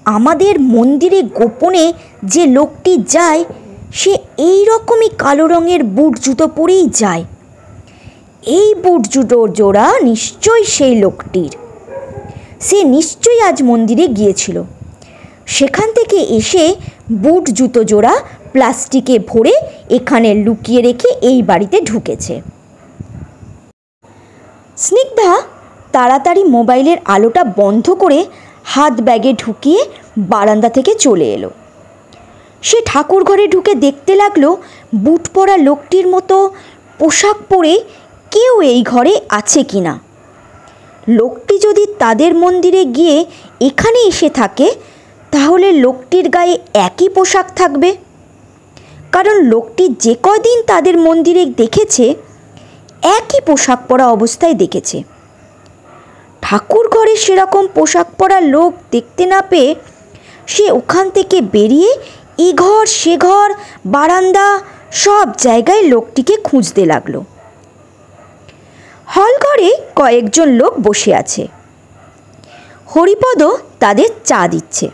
আমাদের মন্দিরে গোপনে যে লোকটি যায় সে এই রকমই কালো রঙের বুট জুতো পরেই যায়। এই বুট জুতোর জোড়া নিশ্চয়ই সেই লোকটির। সে নিশ্চয়ই আজ মন্দিরে গিয়েছিল। সেখান থেকে এসে বুট জুতো জোড়া প্লাস্টিকে ভরে এখানে লুকিয়ে রেখে এই বাড়িতে ঢুকেছে। স্নিগ্ধা তাড়াতাড়ি মোবাইলের আলোটা বন্ধ করে হাত ব্যাগে ঢুকিয়ে বারান্দা থেকে চলে এলো। সে ঠাকুর ঘরে ঢুকে দেখতে লাগলো বুট পরা লোকটির মতো পোশাক পরে কেউ এই ঘরে আছে কিনা। লোকটি যদি তাদের মন্দিরে গিয়ে এখানে এসে থাকে তাহলে লোকটির গায়ে একই পোশাক থাকবে, কারণ লোকটি যে কদিন তাদের মন্দিরে দেখেছে একই পোশাক পরা অবস্থায় দেখেছে। ঠাকুর ঘরে সেরকম পোশাক পরা লোক দেখতে না পেয়ে সে ওখান থেকে বেরিয়ে এ ঘর সে ঘর বারান্দা সব জায়গায় লোকটিকে খুঁজতে লাগলো। হল ঘরে কয়েকজন লোক বসে আছে। হরিপদ তাদের চা দিচ্ছে।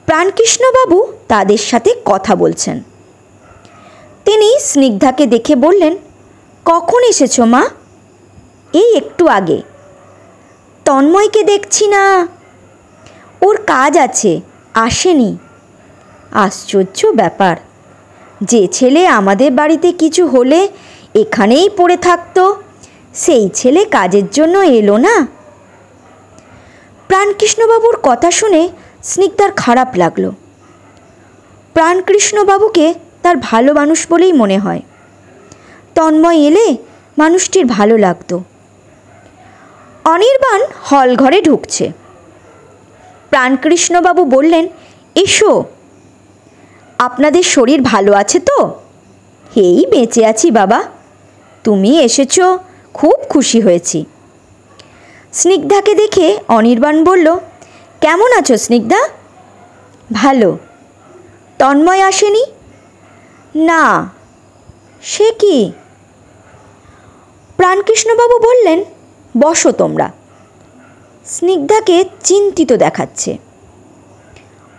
প্রাণকৃষ্ণবাবু তাদের সাথে কথা বলছেন। তিনি স্নিগ্ধাকে দেখে বললেন, কখন এসেছো মা? এই একটু আগে। তন্ময়কে দেখছি না। ওর কাজ আছে, আসেনি। আশ্চর্য ব্যাপার, যে ছেলে আমাদের বাড়িতে কিছু হলে এখানেই পড়ে থাকতো সেই ছেলে কাজের জন্য এলো না। প্রাণকৃষ্ণবাবুর কথা শুনে স্নিগ্ধার খারাপ লাগলো। প্রাণকৃষ্ণবাবুকে তার ভালো মানুষ বলেই মনে হয়। তন্ময় এলে মানুষটির ভালো লাগতো। অনির্বাণ হল ঘরে ঢুকছে। প্রাণকৃষ্ণবাবু বললেন, এসো। আপনাদের শরীর ভালো আছে তো? এই বেঁচে আছি বাবা, তুমি এসেছো, খুব খুশি হয়েছি। স্নিগ্ধাকে দেখে অনির্বাণ বলল, কেমন আছো স্নিগ্ধা? ভালো। তন্ময় আসেনি? না। সে কি? প্রাণকৃষ্ণবাবু বললেন, বসো তোমরা। স্নিগ্ধাকে চিন্তিত দেখাচ্ছে।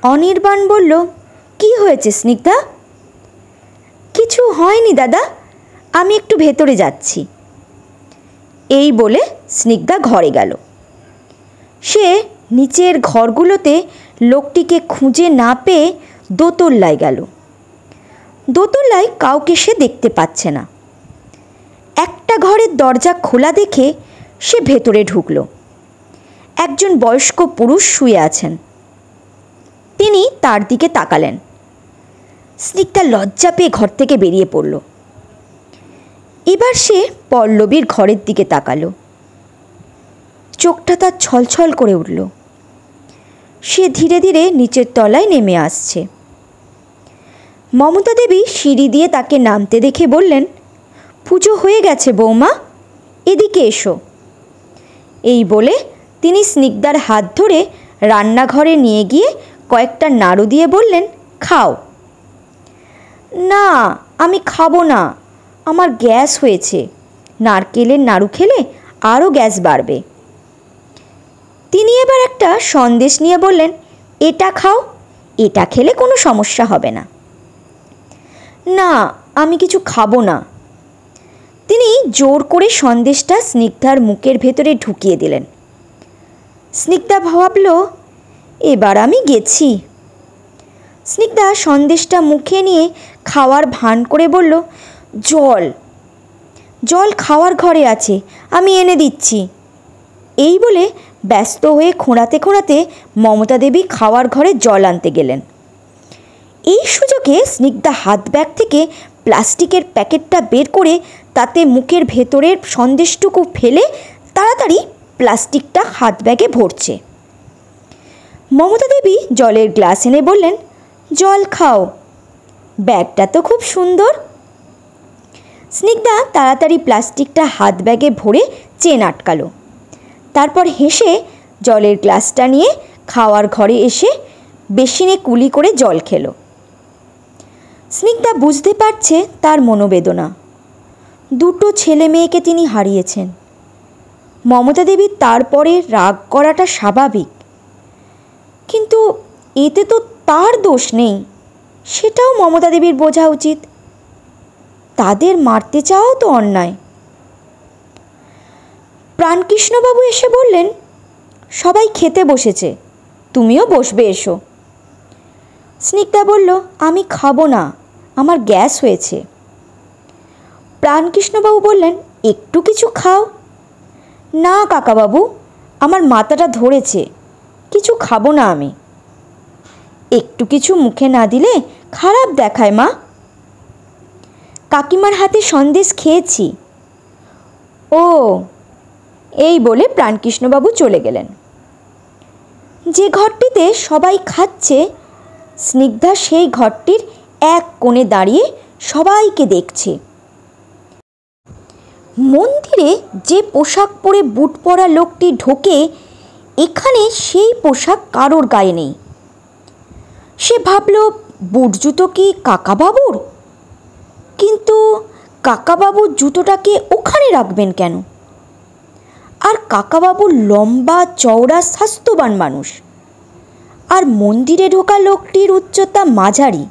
অনির্বাণ বলল, কি হয়েছে স্নিগ্ধা? কিছু হয়নি দাদা, আমি একটু ভেতরে যাচ্ছি। এই বলে স্নিগ্ধা ঘরে গেল। সে নিচের ঘরগুলোতে লোকটিকে খুঁজে না পেয়ে দোতলায় গেল। দোতলায় কাউকে সে দেখতে পাচ্ছে না। একটা ঘরের দরজা খোলা দেখে সে ভেতরে ঢুকল। একজন বয়স্ক পুরুষ শুয়ে আছেন। তিনি তার দিকে তাকালেন। স্নিগ্ধা লজ্জা পেয়ে ঘর থেকে বেরিয়ে পড়ল। এবার সে পল্লবীর ঘরের দিকে তাকালো। চোখটা তার ছলছল করে উঠল। সে ধীরে ধীরে নিচের তলায় নেমে আসছে। মমতা দেবী সিঁড়ি দিয়ে তাকে নামতে দেখে বললেন, পুজো হয়ে গেছে বৌমা, এদিকে এসো। এই বলে তিনি স্নিগ্ধার হাত ধরে রান্নাঘরে নিয়ে গিয়ে কয়েকটা নাড়ু দিয়ে বললেন, খাও। না, আমি খাবো না, আমার গ্যাস হয়েছে। নারকেলের নাড়ু খেলে আরও গ্যাস বাড়বে। তিনি এবার একটা সন্দেশ নিয়ে বললেন, এটা খাও, এটা খেলে কোনো সমস্যা হবে না। না, আমি কিছু খাবো না। তিনি জোর করে সন্দেশটা স্নিগ্ধার মুখের ভেতরে ঢুকিয়ে দিলেন। স্নিগ্ধা ভাবল, এবার আমি গেছি। স্নিগ্ধা সন্দেশটা মুখে নিয়ে খাওয়ার ভান করে বলল, জল জল খাওয়ার ঘরে আছে, আমি এনে দিচ্ছি। এই বলে ব্যস্ত হয়ে খোঁড়াতে খোঁড়াতে মমতা দেবী খাওয়ার ঘরে জল আনতে গেলেন। এই সুযোগে স্নিগ্ধা হাত ব্যাগ থেকে প্লাস্টিকের প্যাকেটটা বের করে তাতে মুখের ভেতরের সন্দেশটুকু ফেলে তাড়াতাড়ি প্লাস্টিকটা হাত ব্যাগে ভরছে। মমতা দেবী জলের গ্লাস এনে বললেন, জল খাও, ব্যাগটা তো খুব সুন্দর। স্নিগ্ধা তাড়াতাড়ি প্লাস্টিকটা হাত ব্যাগে ভরে চেন আটকালো। তারপর হেসে জলের গ্লাসটা নিয়ে খাওয়ার ঘরে এসে বেসিনে কুলি করে জল খেলো। স্নিগ্ধা বুঝতে পারছে তার মনোবেদনা। দুটো ছেলে মেয়েকে তিনি হারিয়েছেন। মমতা দেবীর তারপরে রাগ করাটা স্বাভাবিক, কিন্তু এতে তো তার দোষ নেই, সেটাও মমতা দেবীর বোঝা উচিত। তাদের মারতে চাওয়াও তো অন্যায়। প্রাণকৃষ্ণবাবু এসে বললেন, সবাই খেতে বসেছে, তুমিও বসবে, এসো। স্নিগ্ধা বলল, আমি খাবো না, আমার গ্যাস হয়েছে। প্রাণকৃষ্ণবাবু বললেন, একটু কিছু খাও। না কাকাবাবু, আমার মাথাটা ধরেছে, কিছু খাবো না আমি। একটু কিছু মুখে না দিলে খারাপ দেখায় মা। কাকিমার হাতে সন্দেশ খেয়েছি। ও, এই বলে প্রাণকৃষ্ণবাবু চলে গেলেন। যে ঘরটিতে সবাই খাচ্ছে, স্নিগ্ধা সেই ঘরটির এক কোণে দাঁড়িয়ে সবাইকে দেখছে। মন্দিরে যে পোশাক পরে বুট পরা লোকটি ঢোকে, এখানে সেই পোশাক কারোর গায়ে নেই। সে ভাবল, বুট জুতো কি কাকাবাবুর? কিন্তু কাকাবাবুর জুতোটাকে ওখানে রাখবেন কেন? আর কাকাবাবু লম্বা চওড়া স্বাস্থ্যবান মানুষ, আর মন্দিরে ঢোকা লোকটির উচ্চতা মাঝারি,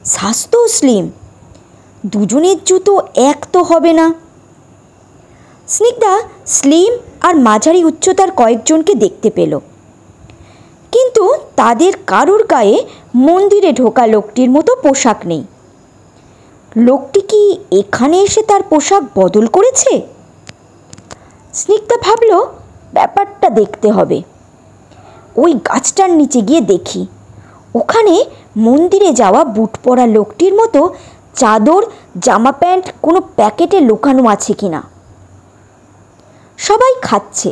স্বাস্থ্যও স্লিম। দুজনের জুতো এক তো হবে না। স্নিগ্ধা স্লিম আর মাঝারি উচ্চতার কয়েকজনকে দেখতে পেল, কিন্তু তাদের কারোর গায়ে মন্দিরে ঢোকা লোকটির মতো পোশাক নেই। লোকটি কি এখানে এসে তার পোশাক বদল করেছে? স্নিগ্ধা ভাবল, ব্যাপারটা দেখতে হবে। ওই গাছটার নিচে গিয়ে দেখি, ওখানে মন্দিরে যাওয়া বুট পরা লোকটির মতো চাদর, জামা প্যান্ট কোনো প্যাকেটে লুকানো আছে কিনা। সবাই খাচ্ছে,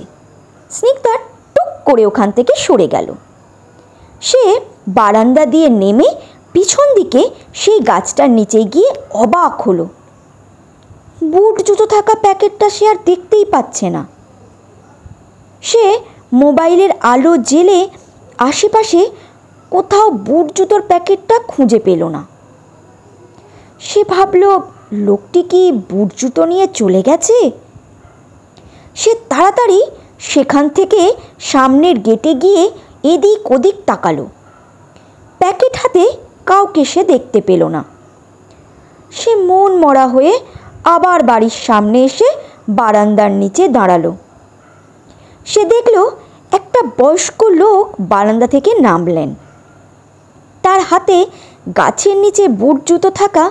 স্নিগ্ধা টুক করে ওখান থেকে সরে গেল। সে বারান্দা দিয়ে নেমে পিছন দিকে সেই গাছটার নিচে গিয়ে অবাক হলো। বুট জুতো থাকা প্যাকেটটা সে আর দেখতেই পাচ্ছে না। সে মোবাইলের আলো জ্বেলে আশেপাশে কোথাও বুট জুতোর প্যাকেটটা খুঁজে পেল না। সে ভাবল, লোকটি কি বুট জুতো নিয়ে চলে গেছে? সে তাড়াতাড়ি সেখান থেকে সামনের গেটে গিয়ে এদিক ওদিক তাকালো। প্যাকেট হাতে কাউকে সে দেখতে পেল না। সে মন মরা হয়ে আবার বাড়ির সামনে এসে বারান্দার নিচে দাঁড়ালো। সে দেখল একটা বয়স্ক লোক বারান্দা থেকে নামলেন। তার হাতে গাছের নিচে বুট জুতো থাকা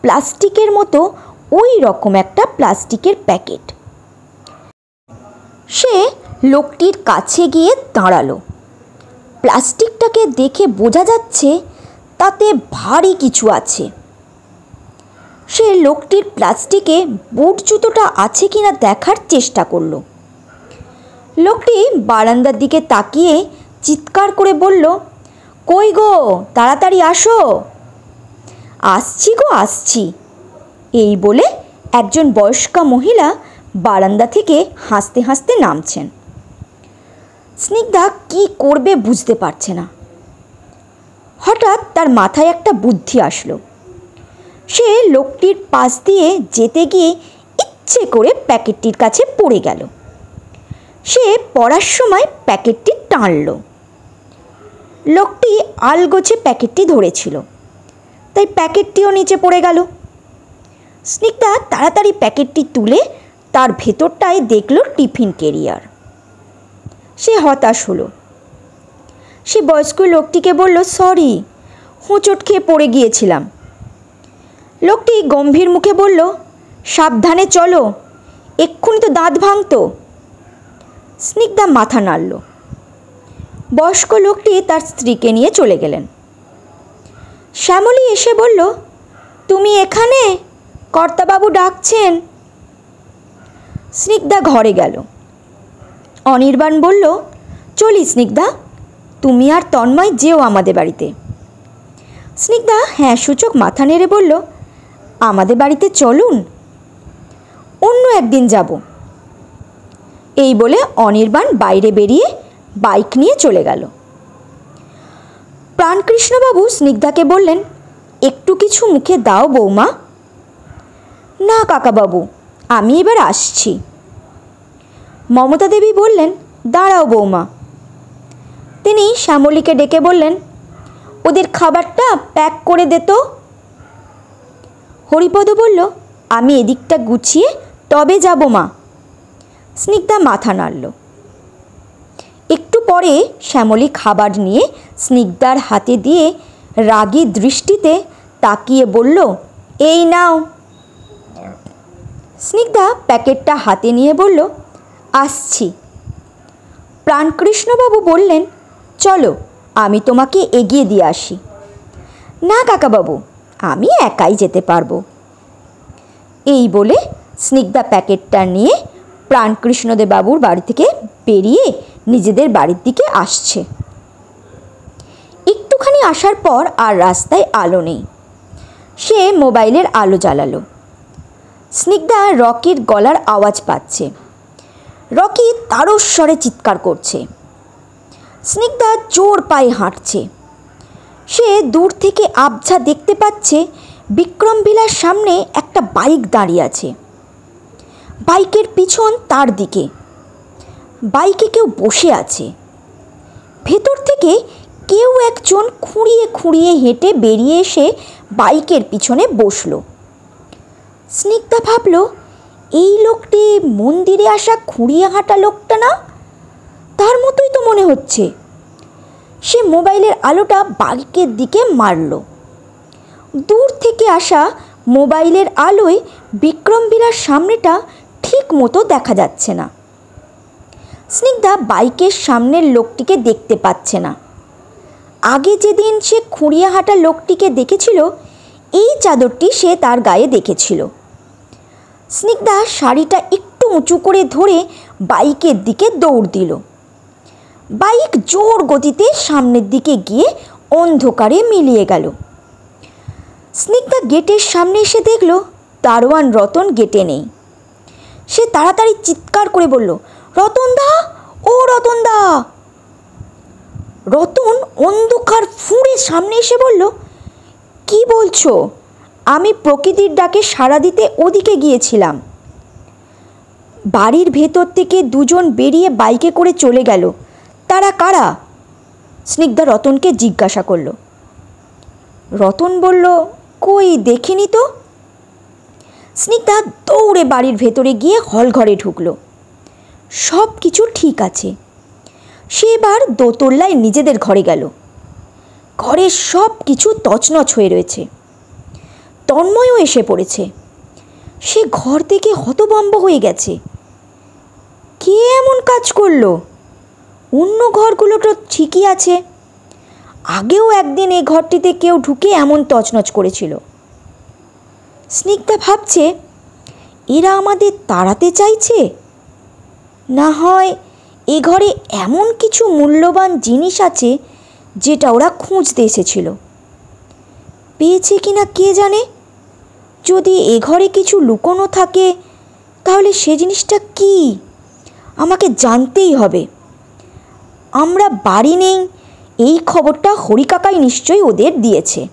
প্লাস্টিকের মতো ওই রকম একটা প্লাস্টিকের প্যাকেট। সে লোকটির কাছে গিয়ে দাঁড়ালো। প্লাস্টিকটাকে দেখে বোঝা যাচ্ছে তাতে ভারী কিছু আছে। সে লোকটির প্লাস্টিকে বুট জুতোটা আছে কিনা দেখার চেষ্টা করল। লোকটি বারান্দার দিকে তাকিয়ে চিৎকার করে বলল, কই গো, তাড়াতাড়ি আসো। আসছি গো, আসছি। এই বলে একজন বয়স্কা মহিলা বারান্দা থেকে হাসতে হাসতে নামছেন। স্নিগ্ধা কি করবে বুঝতে পারছে না। হঠাৎ তার মাথায় একটা বুদ্ধি আসলো। সে লোকটির পাশ দিয়ে যেতে গিয়ে ইচ্ছে করে প্যাকেটটির কাছে পড়ে গেল। সে পড়ার সময় প্যাকেটটি টানল। লোকটি আলগোছে প্যাকেটটি ধরেছিল, তাই প্যাকেটটিও নিচে পড়ে গেল। স্নিগ্ধা তাড়াতাড়ি প্যাকেটটি তুলে তার ভেতরটায় দেখল টিফিন ক্যারিয়ার। সে হতাশ হলো। সে বয়স্ক লোকটিকে বলল, সরি, হোঁচট খেয়ে পড়ে গিয়েছিলাম। লোকটি গম্ভীর মুখে বলল, সাবধানে চলো, এক্ষুনি তো দাঁত ভাঙতো। স্নিগ্ধা মাথা নাড়ল। বয়স্ক লোকটি তার স্ত্রীকে নিয়ে চলে গেলেন। শ্যামলী এসে বলল, তুমি এখানে? কর্তাবাবু ডাকছেন। স্নিগ্ধা ঘরে গেল। অনির্বাণ বলল, চলি স্নিগ্ধা, তুমি আর তন্ময় যেও আমাদের বাড়িতে। স্নিগ্ধা হ্যাঁ সূচক মাথা নেড়ে বলল, আমাদের বাড়িতে চলুন, অন্য একদিন যাব। এই বলে অনির্বাণ বাইরে বেরিয়ে বাইক নিয়ে চলে গেল। প্রাণকৃষ্ণবাবু স্নিগ্ধাকে বললেন, একটু কিছু মুখে দাও বৌমা। না কাকাবাবু, আমি এবার আসছি। মমতা দেবী বললেন, দাঁড়াও বৌমা। তিনি শ্যামলীকে ডেকে বললেন, ওদের খাবারটা প্যাক করে দে তো। হরিপদ বলল, আমি এদিকটা গুছিয়ে তবে যাব মা। স্নিগ্ধা মাথা নাড়ল। একটু পরে শ্যামলী খাবার নিয়ে স্নিগ্ধার হাতে দিয়ে রাগী দৃষ্টিতে তাকিয়ে বলল, এই নাও। স্নিগ্ধা প্যাকেটটা হাতে নিয়ে বলল, আসছি। প্রাণকৃষ্ণবাবু বললেন, চলো, আমি তোমাকে এগিয়ে দিয়ে আসি। না কাকাবাবু, আমি একাই যেতে পারবো। এই বলে স্নিগ্ধা প্যাকেটটা নিয়ে প্রাণকৃষ্ণদেববাবুর বাড়ি থেকে বেরিয়ে নিজেদের বাড়ির দিকে আসছে। একটুখানি আসার পর আর রাস্তায় আলো নেই। সে মোবাইলের আলো জ্বালালো। স্নিগ্ধা রকির গলার আওয়াজ পাচ্ছে। রকি তারস্বরে চিৎকার করছে। স্নিগ্ধা জোর পায়ে হাঁটছে। সে দূর থেকে আবছা দেখতে পাচ্ছে বিক্রম ভিলার সামনে একটা বাইক দাঁড়িয়ে আছে। বাইকের পিছন তার দিকে। বাইকে কেউ বসে আছে। ভেতর থেকে কেউ একজন খুঁড়িয়ে খুঁড়িয়ে হেঁটে বেরিয়ে এসে বাইকের পিছনে বসল। স্নিগ্ধা ভাবল, এই লোকটি মন্দিরে আসা খুঁড়িয়ে হাঁটা লোকটা না? তার মতোই তো মনে হচ্ছে। সে মোবাইলের আলোটা বাইকের দিকে মারল। দূর থেকে আসা মোবাইলের আলোয় বিক্রম ভিলার সামনেটা ঠিক মতো দেখা যাচ্ছে না। স্নিগ্ধা বাইকের সামনের লোকটিকে দেখতে পাচ্ছে না। আগে যেদিন সে খুঁড়িয়ে হাঁটা লোকটিকে দেখেছিল, এই চাদরটি সে তার গায়ে দেখেছিল। স্নিগ্ধা শাড়িটা একটু উঁচু করে ধরে বাইকের দিকে দৌড় দিল। বাইক জোর গতিতে সামনের দিকে গিয়ে অন্ধকারে মিলিয়ে গেল। স্নিগ্ধা গেটের সামনে এসে দেখল দারোয়ান রতন গেটে নেই। সে তাড়াতাড়ি চিৎকার করে বলল, রতনদা, ও রতনদা। রতন অন্ধকার ফুঁড়ে সামনে এসে বলল, কি বলছো? আমি প্রকৃতির ডাকে সাড়া দিতে ওদিকে গিয়েছিলাম। বাড়ির ভেতর থেকে দুজন বেরিয়ে বাইকে করে চলে গেল। তারা কারা? স্নিগ্ধা রতনকে জিজ্ঞাসা করল। রতন বলল, কই দেখিনি তো। স্নিগ্ধা দৌড়ে বাড়ির ভেতরে গিয়ে হলঘরে ঢুকল। সব কিছু ঠিক আছে। সে এবার দোতলায় নিজেদের ঘরে গেল। ঘরের সব কিছু তছনছ হয়ে রয়েছে। তন্ময়ও এসে পড়েছে। সে ঘর থেকে হতভম্ব হয়ে গেছে। কে এমন কাজ করলো? অন্য ঘরগুলো তো ঠিকই আছে। আগেও একদিন এই ঘরটিতে কেউ ঢুকে এমন তছনছ করেছিল। স্নিগ্ধা ভাবছে, এরা আমাদের তাড়াতে চাইছে, না হয় এ ঘরে এমন কিছু মূল্যবান জিনিস আছে যেটা ওরা খুঁজতে এসেছিল। পেয়েছে কিনা কে জানে। যদি এ ঘরে কিছু লুকোনো থাকে তাহলে সে জিনিসটা কি আমাকে জানতেই হবে। আমরা বাড়ি নেই এই খবরটা হরিকাকাই নিশ্চয়ই ওদের দিয়েছে।